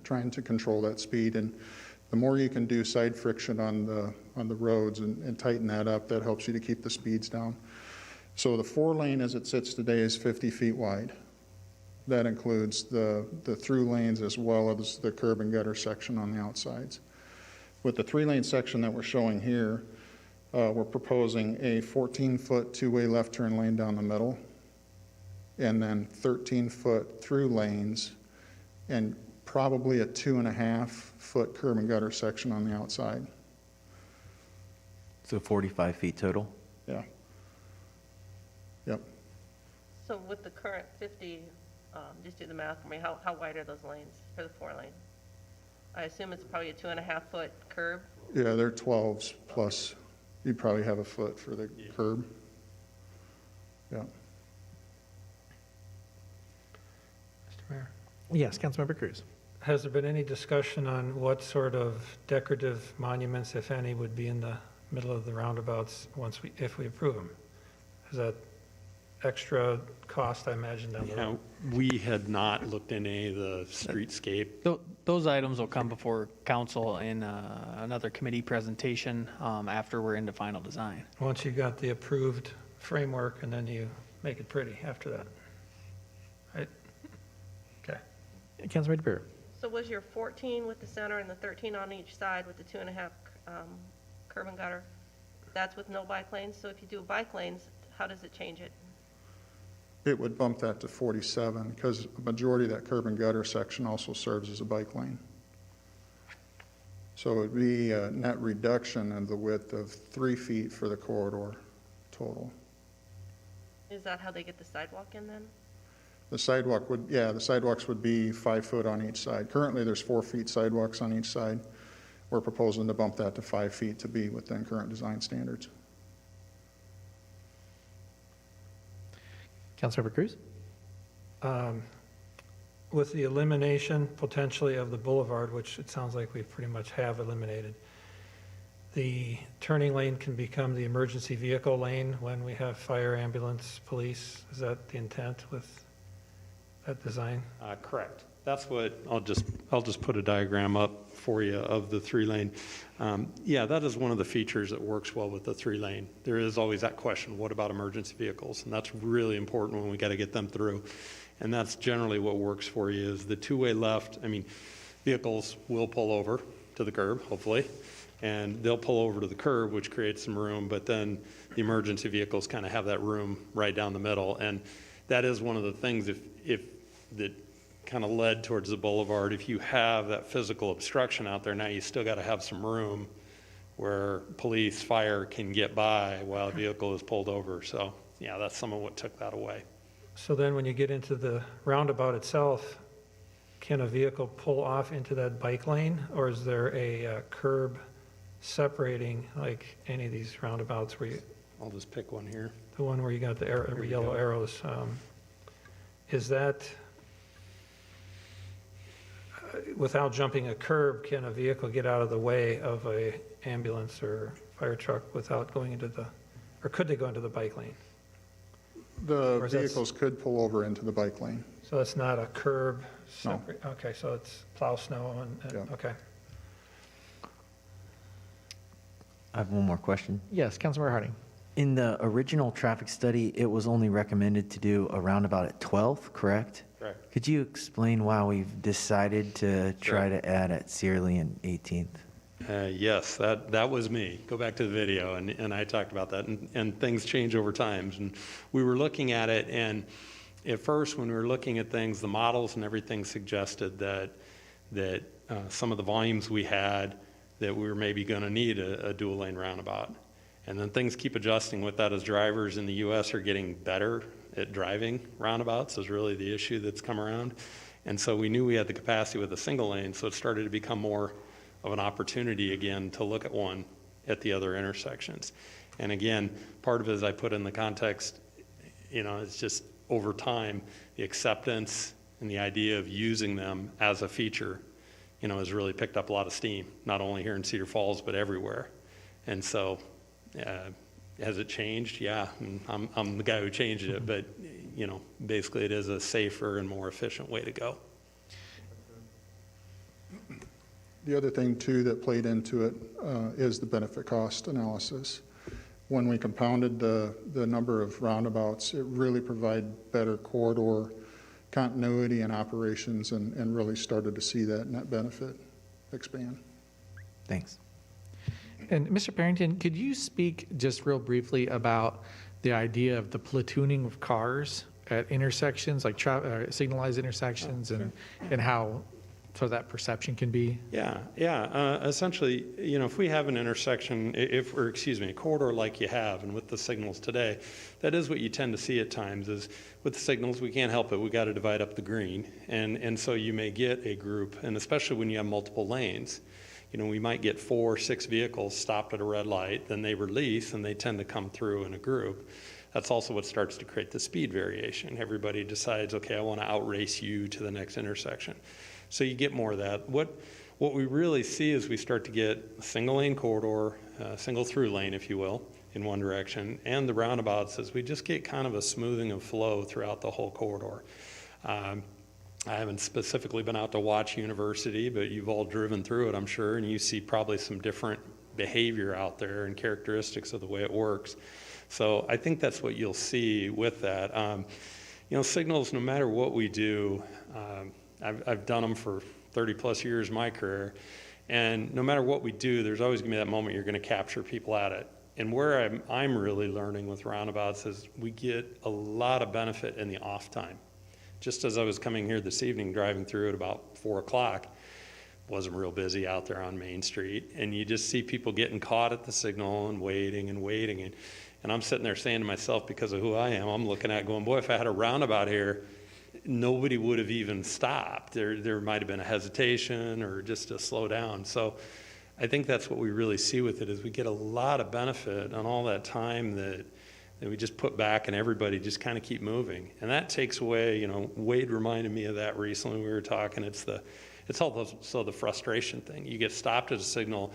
[SPEAKER 12] Trying to control that speed. And the more you can do side friction on the roads and tighten that up, that helps you to keep the speeds down. So the 4-lane as it sits today is 50 feet wide. That includes the through lanes as well as the curb and gutter section on the outsides. With the 3-lane section that we're showing here, we're proposing a 14-foot two-way left turn lane down the middle, and then 13-foot through lanes, and probably a 2.5-foot curb and gutter section on the outside.
[SPEAKER 6] So 45 feet total?
[SPEAKER 12] Yeah. Yep.
[SPEAKER 1] So with the current 50, just do the math for me, how wide are those lanes for the 4-lane? I assume it's probably a 2.5-foot curb?
[SPEAKER 12] Yeah, they're 12s plus you probably have a foot for the curb. Yeah.
[SPEAKER 8] Mr. Mayor,
[SPEAKER 2] Yes, Councilmember Cruz.
[SPEAKER 8] has there been any discussion on what sort of decorative monuments, if any, would be in the middle of the roundabouts if we approve them? Is that extra cost, I imagine, down the road?
[SPEAKER 11] We had not looked in any of the streetscape.
[SPEAKER 10] Those items will come before council in another committee presentation after we're into final design.
[SPEAKER 8] Once you got the approved framework, and then you make it pretty after that, right? Okay.
[SPEAKER 2] Councilmember DeBeer.
[SPEAKER 1] So was your 14 with the center and the 13 on each side with the 2.5 curb and gutter, that's with no bike lanes? So if you do bike lanes, how does it change it?
[SPEAKER 12] It would bump that to 47 because a majority of that curb and gutter section also serves as a bike lane. So it would be a net reduction of the width of 3 feet for the corridor total.
[SPEAKER 1] Is that how they get the sidewalk in then?
[SPEAKER 12] The sidewalk would, yeah, the sidewalks would be 5 foot on each side. Currently, there's 4 feet sidewalks on each side. We're proposing to bump that to 5 feet to be within current design standards.
[SPEAKER 2] Councilmember Cruz.
[SPEAKER 8] With the elimination potentially of the boulevard, which it sounds like we pretty much have eliminated, the turning lane can become the emergency vehicle lane when we have fire, ambulance, police. Is that the intent with that design?
[SPEAKER 11] Correct. That's what, I'll just put a diagram up for you of the 3-lane. Yeah, that is one of the features that works well with the 3-lane. There is always that question, what about emergency vehicles? And that's really important when we got to get them through. And that's generally what works for you is the two-way left. I mean, vehicles will pull over to the curb, hopefully, and they'll pull over to the curb, which creates some room, but then the emergency vehicles kind of have that room right down the middle. And that is one of the things if that kind of led towards the boulevard. If you have that physical obstruction out there, now you still got to have some room where police, fire can get by while a vehicle is pulled over. So yeah, that's some of what took that away.
[SPEAKER 8] So then when you get into the roundabout itself, can a vehicle pull off into that bike lane, or is there a curb separating, like any of these roundabouts where you,
[SPEAKER 11] I'll just pick one here.
[SPEAKER 8] the one where you got the arrow,
[SPEAKER 11] we
[SPEAKER 8] yellow
[SPEAKER 11] go.
[SPEAKER 8] arrows, is that, without jumping a curb, can a vehicle get out of the way of a ambulance or fire truck without going into the, or could they go into the bike lane?
[SPEAKER 12] The
[SPEAKER 8] Or is that-
[SPEAKER 12] vehicles could pull over into the bike lane.
[SPEAKER 8] So it's not a curb
[SPEAKER 12] No.
[SPEAKER 8] separate, okay, so it's plow snow and,
[SPEAKER 12] Yeah.
[SPEAKER 8] okay.
[SPEAKER 6] I have one more question.
[SPEAKER 2] Yes, Councilmember Harding.
[SPEAKER 6] In the original traffic study, it was only recommended to do a roundabout at 12th, correct?
[SPEAKER 11] Correct.
[SPEAKER 6] Could you explain why we've decided to try to add at Searly and 18th?
[SPEAKER 11] Yes, that was me. Go back to the video, and I talked about that, and things change over time. And we were looking at it, and at first, when we were looking at things, the models and everything suggested that some of the volumes we had, that we were maybe going to need a dual lane roundabout. And then things keep adjusting with that as drivers in the U.S. are getting better at driving roundabouts is really the issue that's come around. And so we knew we had the capacity with a single lane, so it started to become more of an opportunity again to look at one at the other intersections. And again, part of it, as I put in the context, it's just over time, the acceptance and the idea of using them as a feature, has really picked up a lot of steam, not only here in Cedar Falls, but everywhere. And so, has it changed? Yeah, and I'm the guy who changed it, but, basically it is a safer and more efficient way to go.
[SPEAKER 12] The other thing, too, that played into it is the benefit cost analysis. When we compounded the number of roundabouts, it really provided better corridor continuity and operations, and really started to see that net benefit expand.
[SPEAKER 6] Thanks.
[SPEAKER 2] And Mr. Parrington, could you speak just real briefly about the idea of the platooning of cars at intersections, like signalized intersections, and how so that perception can be?
[SPEAKER 11] Yeah. Essentially, if we have an intersection, a corridor like you have, and with the signals today, that is what you tend to see at times. Is with the signals, we can't help it. We got to divide up the green, and so you may get a group, and especially when you have multiple lanes. We might get 4 or 6 vehicles stopped at a red light, then they release, and they tend to come through in a group. That's also what starts to create the speed variation. Everybody decides, okay, I want to outrace you to the next intersection. So you get more of that. What we really see is we start to get a single lane corridor, single through lane, if you will, in one direction, and the roundabouts as we just get kind of a smoothing of flow throughout the whole corridor. I haven't specifically been out to watch University, but you've all driven through it, I'm sure, and you see probably some different behavior out there and characteristics of the way it works. So I think that's what you'll see with that. Signals, no matter what we do, I've done them for 30 plus years of my career, and no matter what we do, there's always going to be that moment you're going to capture people at it. And where I'm really learning with roundabouts is we get a lot of benefit in the off time. Just as I was coming here this evening, driving through at about 4 o'clock, wasn't real busy out there on Main Street, and you just see people getting caught at the signal and waiting, and I'm sitting there saying to myself, because of who I am, I'm looking at going, boy, if I had a roundabout here, nobody would have even stopped. There might have been a hesitation or just a slow down. So I think that's what we really see with it, is we get a lot of benefit on all that time that we just put back, and everybody just kind of keep moving. And that takes away, Wade reminded me of that recently. We were talking, it's also the frustration thing. You get stopped at a signal,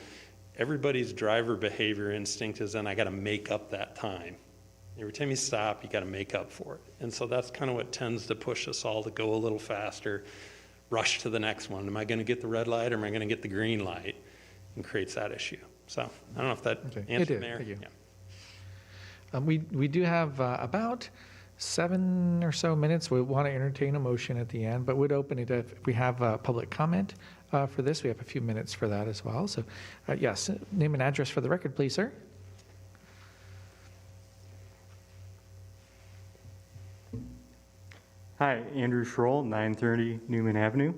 [SPEAKER 11] everybody's driver behavior instinct is then I got to make up that time. Every time you stop, you got to make up for it. And so that's kind of what tends to push us all to go a little faster, rush to the next one. Am I going to get the red light, or am I going to get the green light? And creates that issue. So I don't know if that answered there.
[SPEAKER 2] Thank you.
[SPEAKER 11] Yeah.
[SPEAKER 2] We do have about 7 or so minutes. We want to entertain a motion at the end, but would open it if we have public comment for this. We have a few minutes for that as well. So yes, name and address for the record, please, sir.
[SPEAKER 13] Hi, Andrew Schroll, 930 Newman Avenue.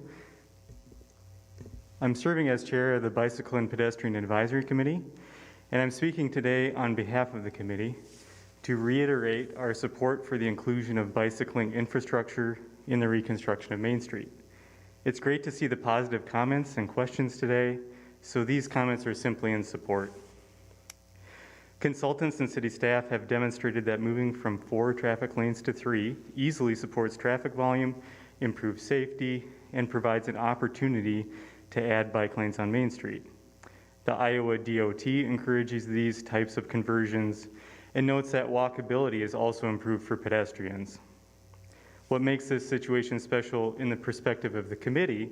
[SPEAKER 13] I'm serving as chair of the Bicycle and Pedestrian Advisory Committee, and I'm speaking today on behalf of the committee to reiterate our support for the inclusion of bicycling infrastructure in the reconstruction of Main Street. It's great to see the positive comments and questions today, so these comments are simply in support. Consultants and city staff have demonstrated that moving from 4 traffic lanes to 3 easily supports traffic volume, improves safety, and provides an opportunity to add bike lanes on Main Street. The Iowa DOT encourages these types of conversions and notes that walkability is also improved for pedestrians. What makes this situation special in the perspective of the committee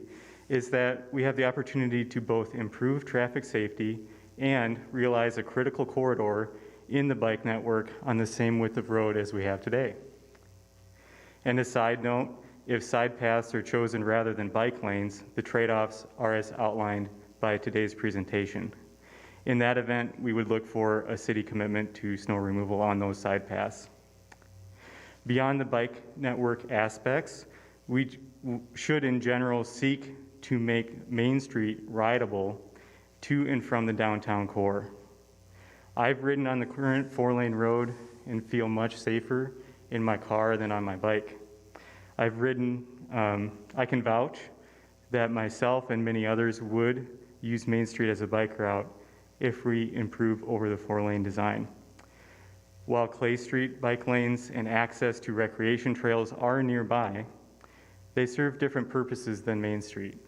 [SPEAKER 13] is that we have the opportunity to both improve traffic safety and realize a critical corridor in the bike network on the same width of road as we have today. And a side note, if side paths are chosen rather than bike lanes, the trade-offs are as outlined by today's presentation. In that event, we would look for a city commitment to snow removal on those side paths. Beyond the bike network aspects, we should in general seek to make Main Street rideable to and from the downtown core. I've ridden on the current 4-lane road and feel much safer in my car than on my bike. I've ridden, I can vouch that myself and many others would use Main Street as a bike route if we improve over the 4-lane design. While Clay Street bike lanes and access to recreation trails are nearby, they serve different purposes than Main Street.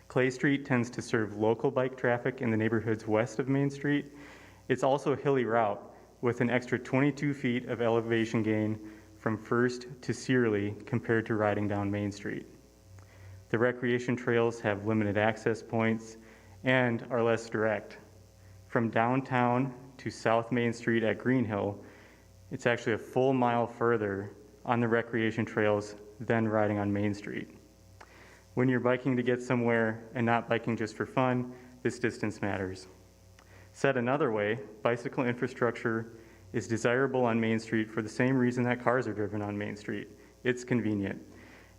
[SPEAKER 13] Clay Street tends to serve local bike traffic in the neighborhoods west of Main Street. It's also a hilly route with an extra 22 feet of elevation gain from First to Searly compared to riding down Main Street. The recreation trails have limited access points and are less direct. From downtown to South Main Street at Green Hill, it's actually a full mile further on the recreation trails than riding on Main Street. When you're biking to get somewhere and not biking just for fun, this distance matters. Said another way, bicycle infrastructure is desirable on Main Street for the same reason that cars are driven on Main Street. It's convenient.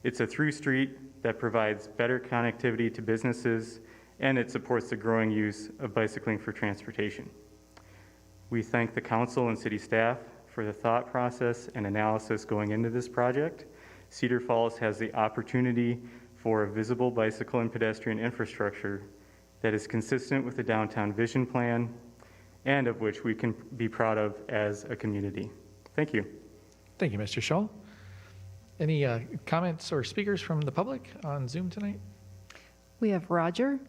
[SPEAKER 13] It's a through street that provides better connectivity to businesses, and it supports the growing use of bicycling for transportation. We thank the council and city staff for the thought process and analysis going into this project. Cedar Falls has the opportunity for a visible bicycle and pedestrian infrastructure that is consistent with the downtown vision plan and of which we can be proud of as a community. Thank you.
[SPEAKER 2] Thank you, Mr. Scholl. Any comments or speakers from the public on Zoom tonight?
[SPEAKER 14] We have Roger.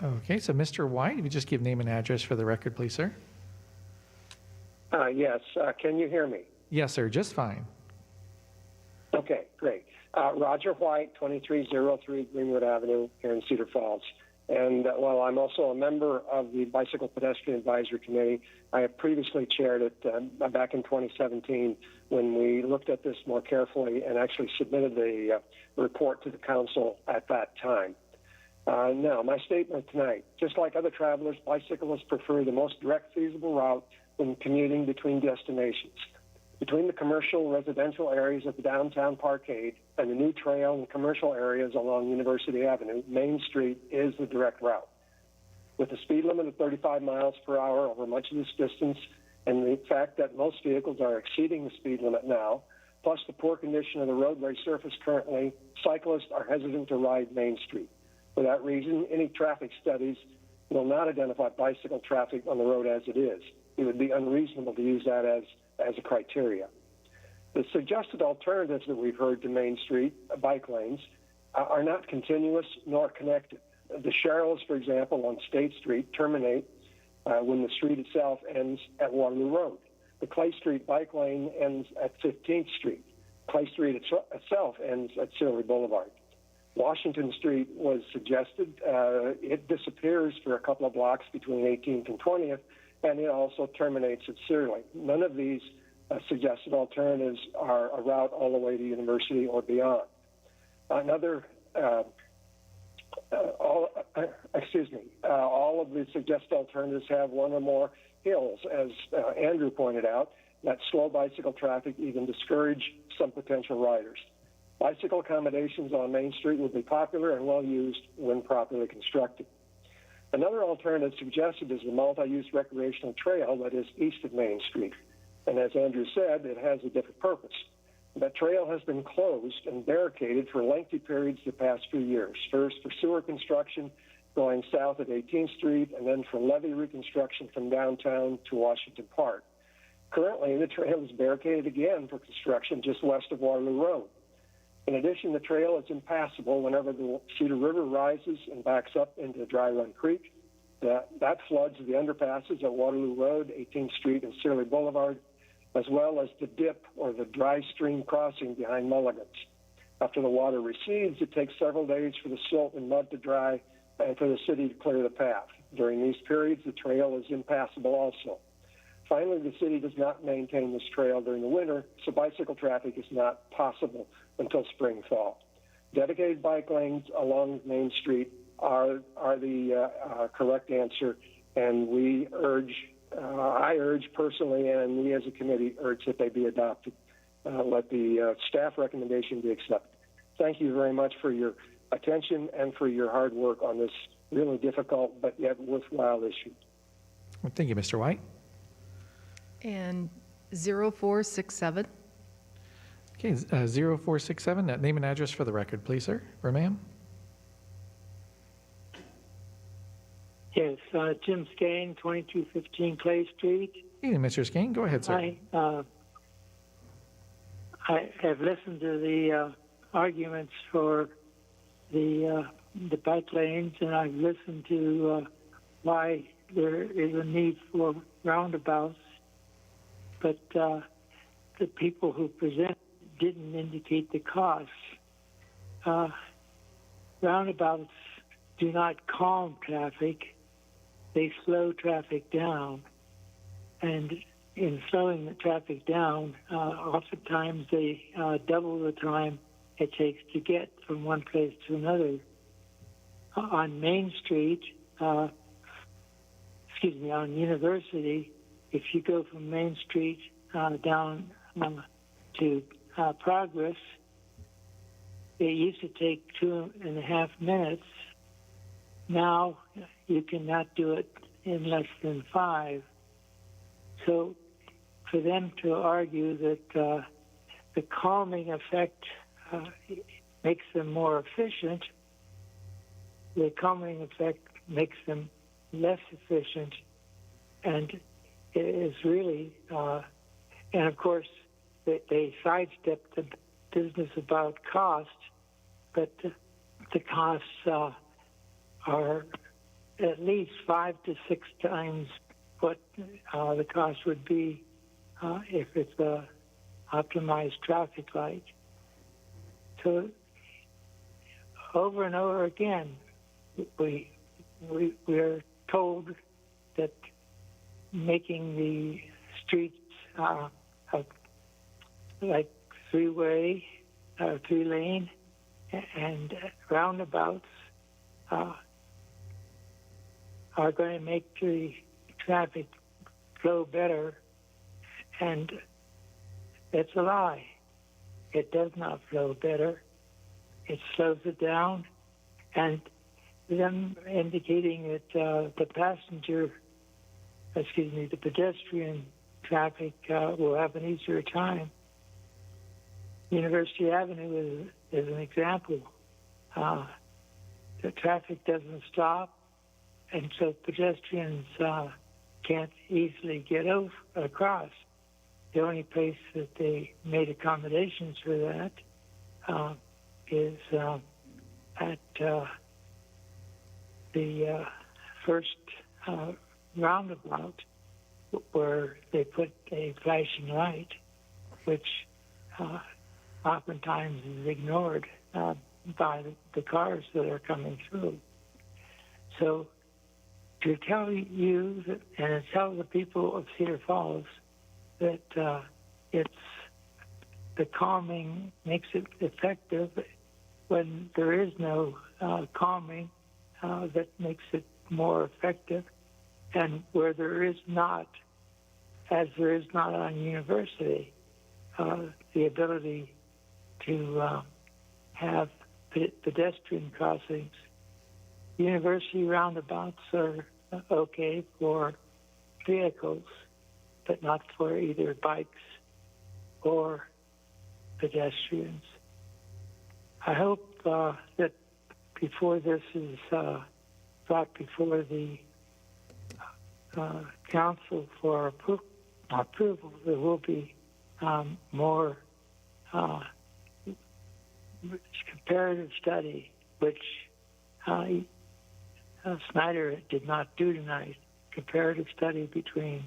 [SPEAKER 2] Okay, so Mr. White, if you just give name and address for the record, please, sir.
[SPEAKER 15] Yes, can you hear me?
[SPEAKER 2] Yes, sir, just fine.
[SPEAKER 15] Okay, great. Roger White, 2303 Greenwood Avenue here in Cedar Falls. And while I'm also a member of the Bicycle Pedestrian Advisory Committee, I have previously chaired it back in 2017 when we looked at this more carefully and actually submitted the report to the council at that time. Now, my statement tonight, just like other travelers, bicyclists prefer the most direct feasible route when commuting between destinations. Between the commercial residential areas of the downtown parkade and the new trail and commercial areas along University Avenue, Main Street is the direct route. With a speed limit of 35 miles per hour over much of this distance and the fact that most vehicles are exceeding the speed limit now, plus the poor condition of the roadway surface currently, cyclists are hesitant to ride Main Street. For that reason, any traffic studies will not identify bicycle traffic on the road as it is. It would be unreasonable to use that as a criteria. The suggested alternatives that we've heard to Main Street, bike lanes, are not continuous nor connected. The Sherrills, for example, on State Street terminate when the street itself ends at Waterloo Road. The Clay Street bike lane ends at 15th Street. Clay Street itself ends at Searly Boulevard. Washington Street was suggested. It disappears for a couple of blocks between 18th and 20th, and it also terminates at Searly. None of these suggested alternatives are a route all the way to University or beyond. All of the suggested alternatives have one or more hills, as Andrew pointed out, that slow bicycle traffic even discourage some potential riders. Bicycle accommodations on Main Street will be popular and well used when properly constructed. Another alternative suggested is the multi-use recreational trail that is east of Main Street. And as Andrew said, it has a different purpose. That trail has been closed and barricaded for lengthy periods the past few years, first for sewer construction going south at 18th Street, and then for levee reconstruction from downtown to Washington Park. Currently, the trail is barricaded again for construction just west of Waterloo Road. In addition, the trail is impassable whenever the Cedar River rises and backs up into Dry Run Creek. That floods the underpasses at Waterloo Road, 18th Street, and Searly Boulevard, as well as the dip or the dry stream crossing behind Mulligan's. After the water recedes, it takes several days for the silt and mud to dry and for the city to clear the path. During these periods, the trail is impassable also. Finally, the city does not maintain this trail during the winter, so bicycle traffic is not possible until spring, fall. Dedicated bike lanes along Main Street are the correct answer, and we urge, I urge personally, and we as a committee urge that they be adopted. Let the staff recommendation be accepted. Thank you very much for your attention and for your hard work on this really difficult but yet worthwhile issue.
[SPEAKER 2] Well, thank you, Mr. White.
[SPEAKER 14] And 0467.
[SPEAKER 2] Okay, 0467, name and address for the record, please, sir, or ma'am.
[SPEAKER 16] Yes, Jim Skane, 2215 Clay Street.
[SPEAKER 2] Hey, Mr. Skane, go ahead, sir.
[SPEAKER 16] I have listened to the arguments for the bike lanes, and I've listened to why there is a need for roundabouts, but the people who present didn't indicate the costs. Roundabouts do not calm traffic, they slow traffic down. And in slowing the traffic down, oftentimes they double the time it takes to get from one place to another. On Main Street, on University, if you go from Main Street down to Progress, it used to take 2.5 minutes. Now you cannot do it in less than 5. So for them to argue that the calming effect makes them more efficient, the calming effect makes them less efficient, and it is really, and of course, they sidestep the business about cost, but the costs are at least 5 to 6 times what the cost would be if it's a optimized traffic light. So over and over again, we're told that making the streets like three-way, 3-lane, and roundabouts are going to make the traffic flow better, and it's a lie. It does not flow better. It slows it down, and them indicating that the pedestrian traffic will have an easier time. University Avenue is an example. The traffic doesn't stop, and so pedestrians can't easily get across. The only place that they made accommodations for that is at the first roundabout, where they put a flashing light, which oftentimes is ignored by the cars that are coming through. So to tell you that, and to tell the people of Cedar Falls that it's the calming makes it effective when there is no calming that makes it more effective, and where there is not, as there is not on University, the ability to have pedestrian crossings university roundabouts are okay for vehicles, but not for either bikes or pedestrians. I hope that before this is brought before the council for approval, there will be more comparative study, which Snyder did not do tonight. Comparative study between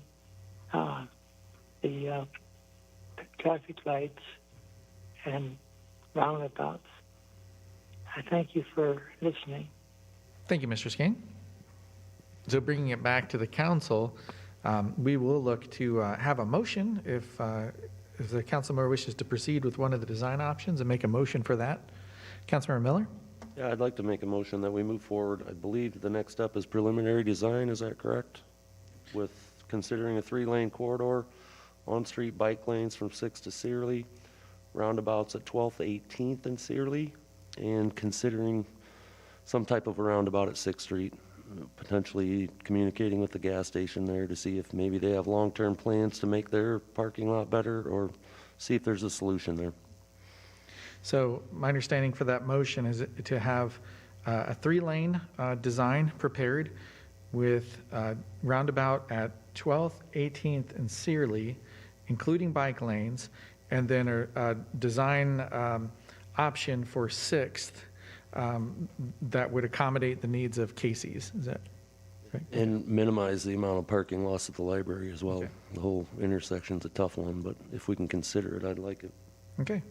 [SPEAKER 16] the traffic lights and roundabouts. I thank you for listening.
[SPEAKER 2] Thank you, Mr. Skane. So bringing it back to the council, we will look to have a motion if the council member wishes to proceed with one of the design options and make a motion for that. Councilmember Miller?
[SPEAKER 5] Yeah, I'd like to make a motion that we move forward. I believe the next step is preliminary design, is that correct? With considering a 3-lane corridor, on-street bike lanes from 6th to Searly, roundabouts at 12th, 18th and Searly, and considering some type of a roundabout at 6th Street, potentially communicating with the gas station there to see if maybe they have long-term plans to make their parking lot better, or see if there's a solution there.
[SPEAKER 2] So my understanding for that motion is to have a 3-lane design prepared with roundabout at 12th, 18th, and Searly, including bike lanes, and then a design option for 6th that would accommodate the needs of Casey's. Is that right?
[SPEAKER 5] And minimize the amount of parking loss at the library as well. Okay. The whole intersection's a tough one, but if we can consider it, I'd like it.
[SPEAKER 2] Okay.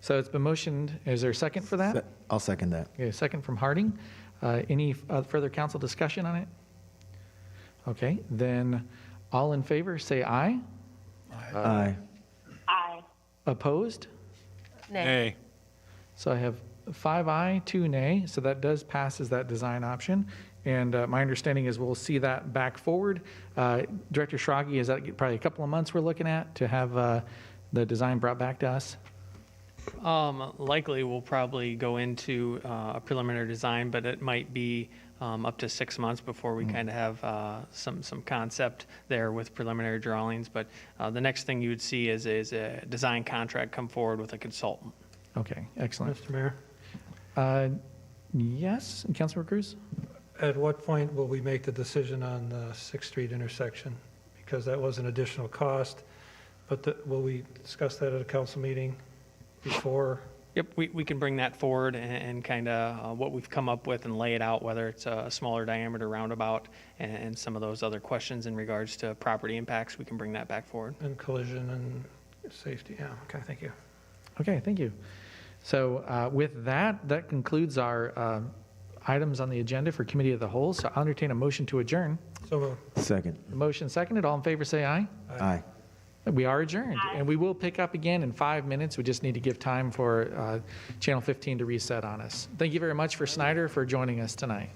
[SPEAKER 2] So it's been motioned. Is there a second for that?
[SPEAKER 6] I'll second that.
[SPEAKER 2] Okay, a second from Harding. Any further council discussion on it? Okay, then all in favor say aye.
[SPEAKER 6] Aye.
[SPEAKER 7] Aye.
[SPEAKER 2] Opposed?
[SPEAKER 1] Nay.
[SPEAKER 2] So I have 5 aye, 2 nay, so that does pass as that design option. And my understanding is we'll see that back forward. Director Schrage, is that probably a couple of months we're looking at to have the design brought back to us?
[SPEAKER 10] Likely we'll probably go into a preliminary design, but it might be up to 6 months before we kind of have some concept there with preliminary drawings. But the next thing you would see is a design contract come forward with a consultant.
[SPEAKER 2] Okay, excellent.
[SPEAKER 8] Mr. Mayor?
[SPEAKER 2] Yes, Councilor Cruz?
[SPEAKER 8] At what point will we make the decision on the 6th Street intersection? Because that was an additional cost, but will we discuss that at a council meeting before?
[SPEAKER 10] Yep, we can bring that forward and kind of what we've come up with and lay it out, whether it's a smaller diameter roundabout and some of those other questions in regards to property impacts, we can bring that back forward.
[SPEAKER 8] And collision and safety, yeah, okay, thank you.
[SPEAKER 2] Okay, thank you. So with that concludes our items on the agenda for Committee of the Whole. So I'll entertain a motion to adjourn.
[SPEAKER 8] So moved.
[SPEAKER 6] Second.
[SPEAKER 2] Motion seconded. All in favor say aye.
[SPEAKER 6] Aye.
[SPEAKER 2] We are adjourned, and we will pick up again in 5 minutes. We just need to give time for Channel 15 to reset on us. Thank you very much for Snyder for joining us tonight.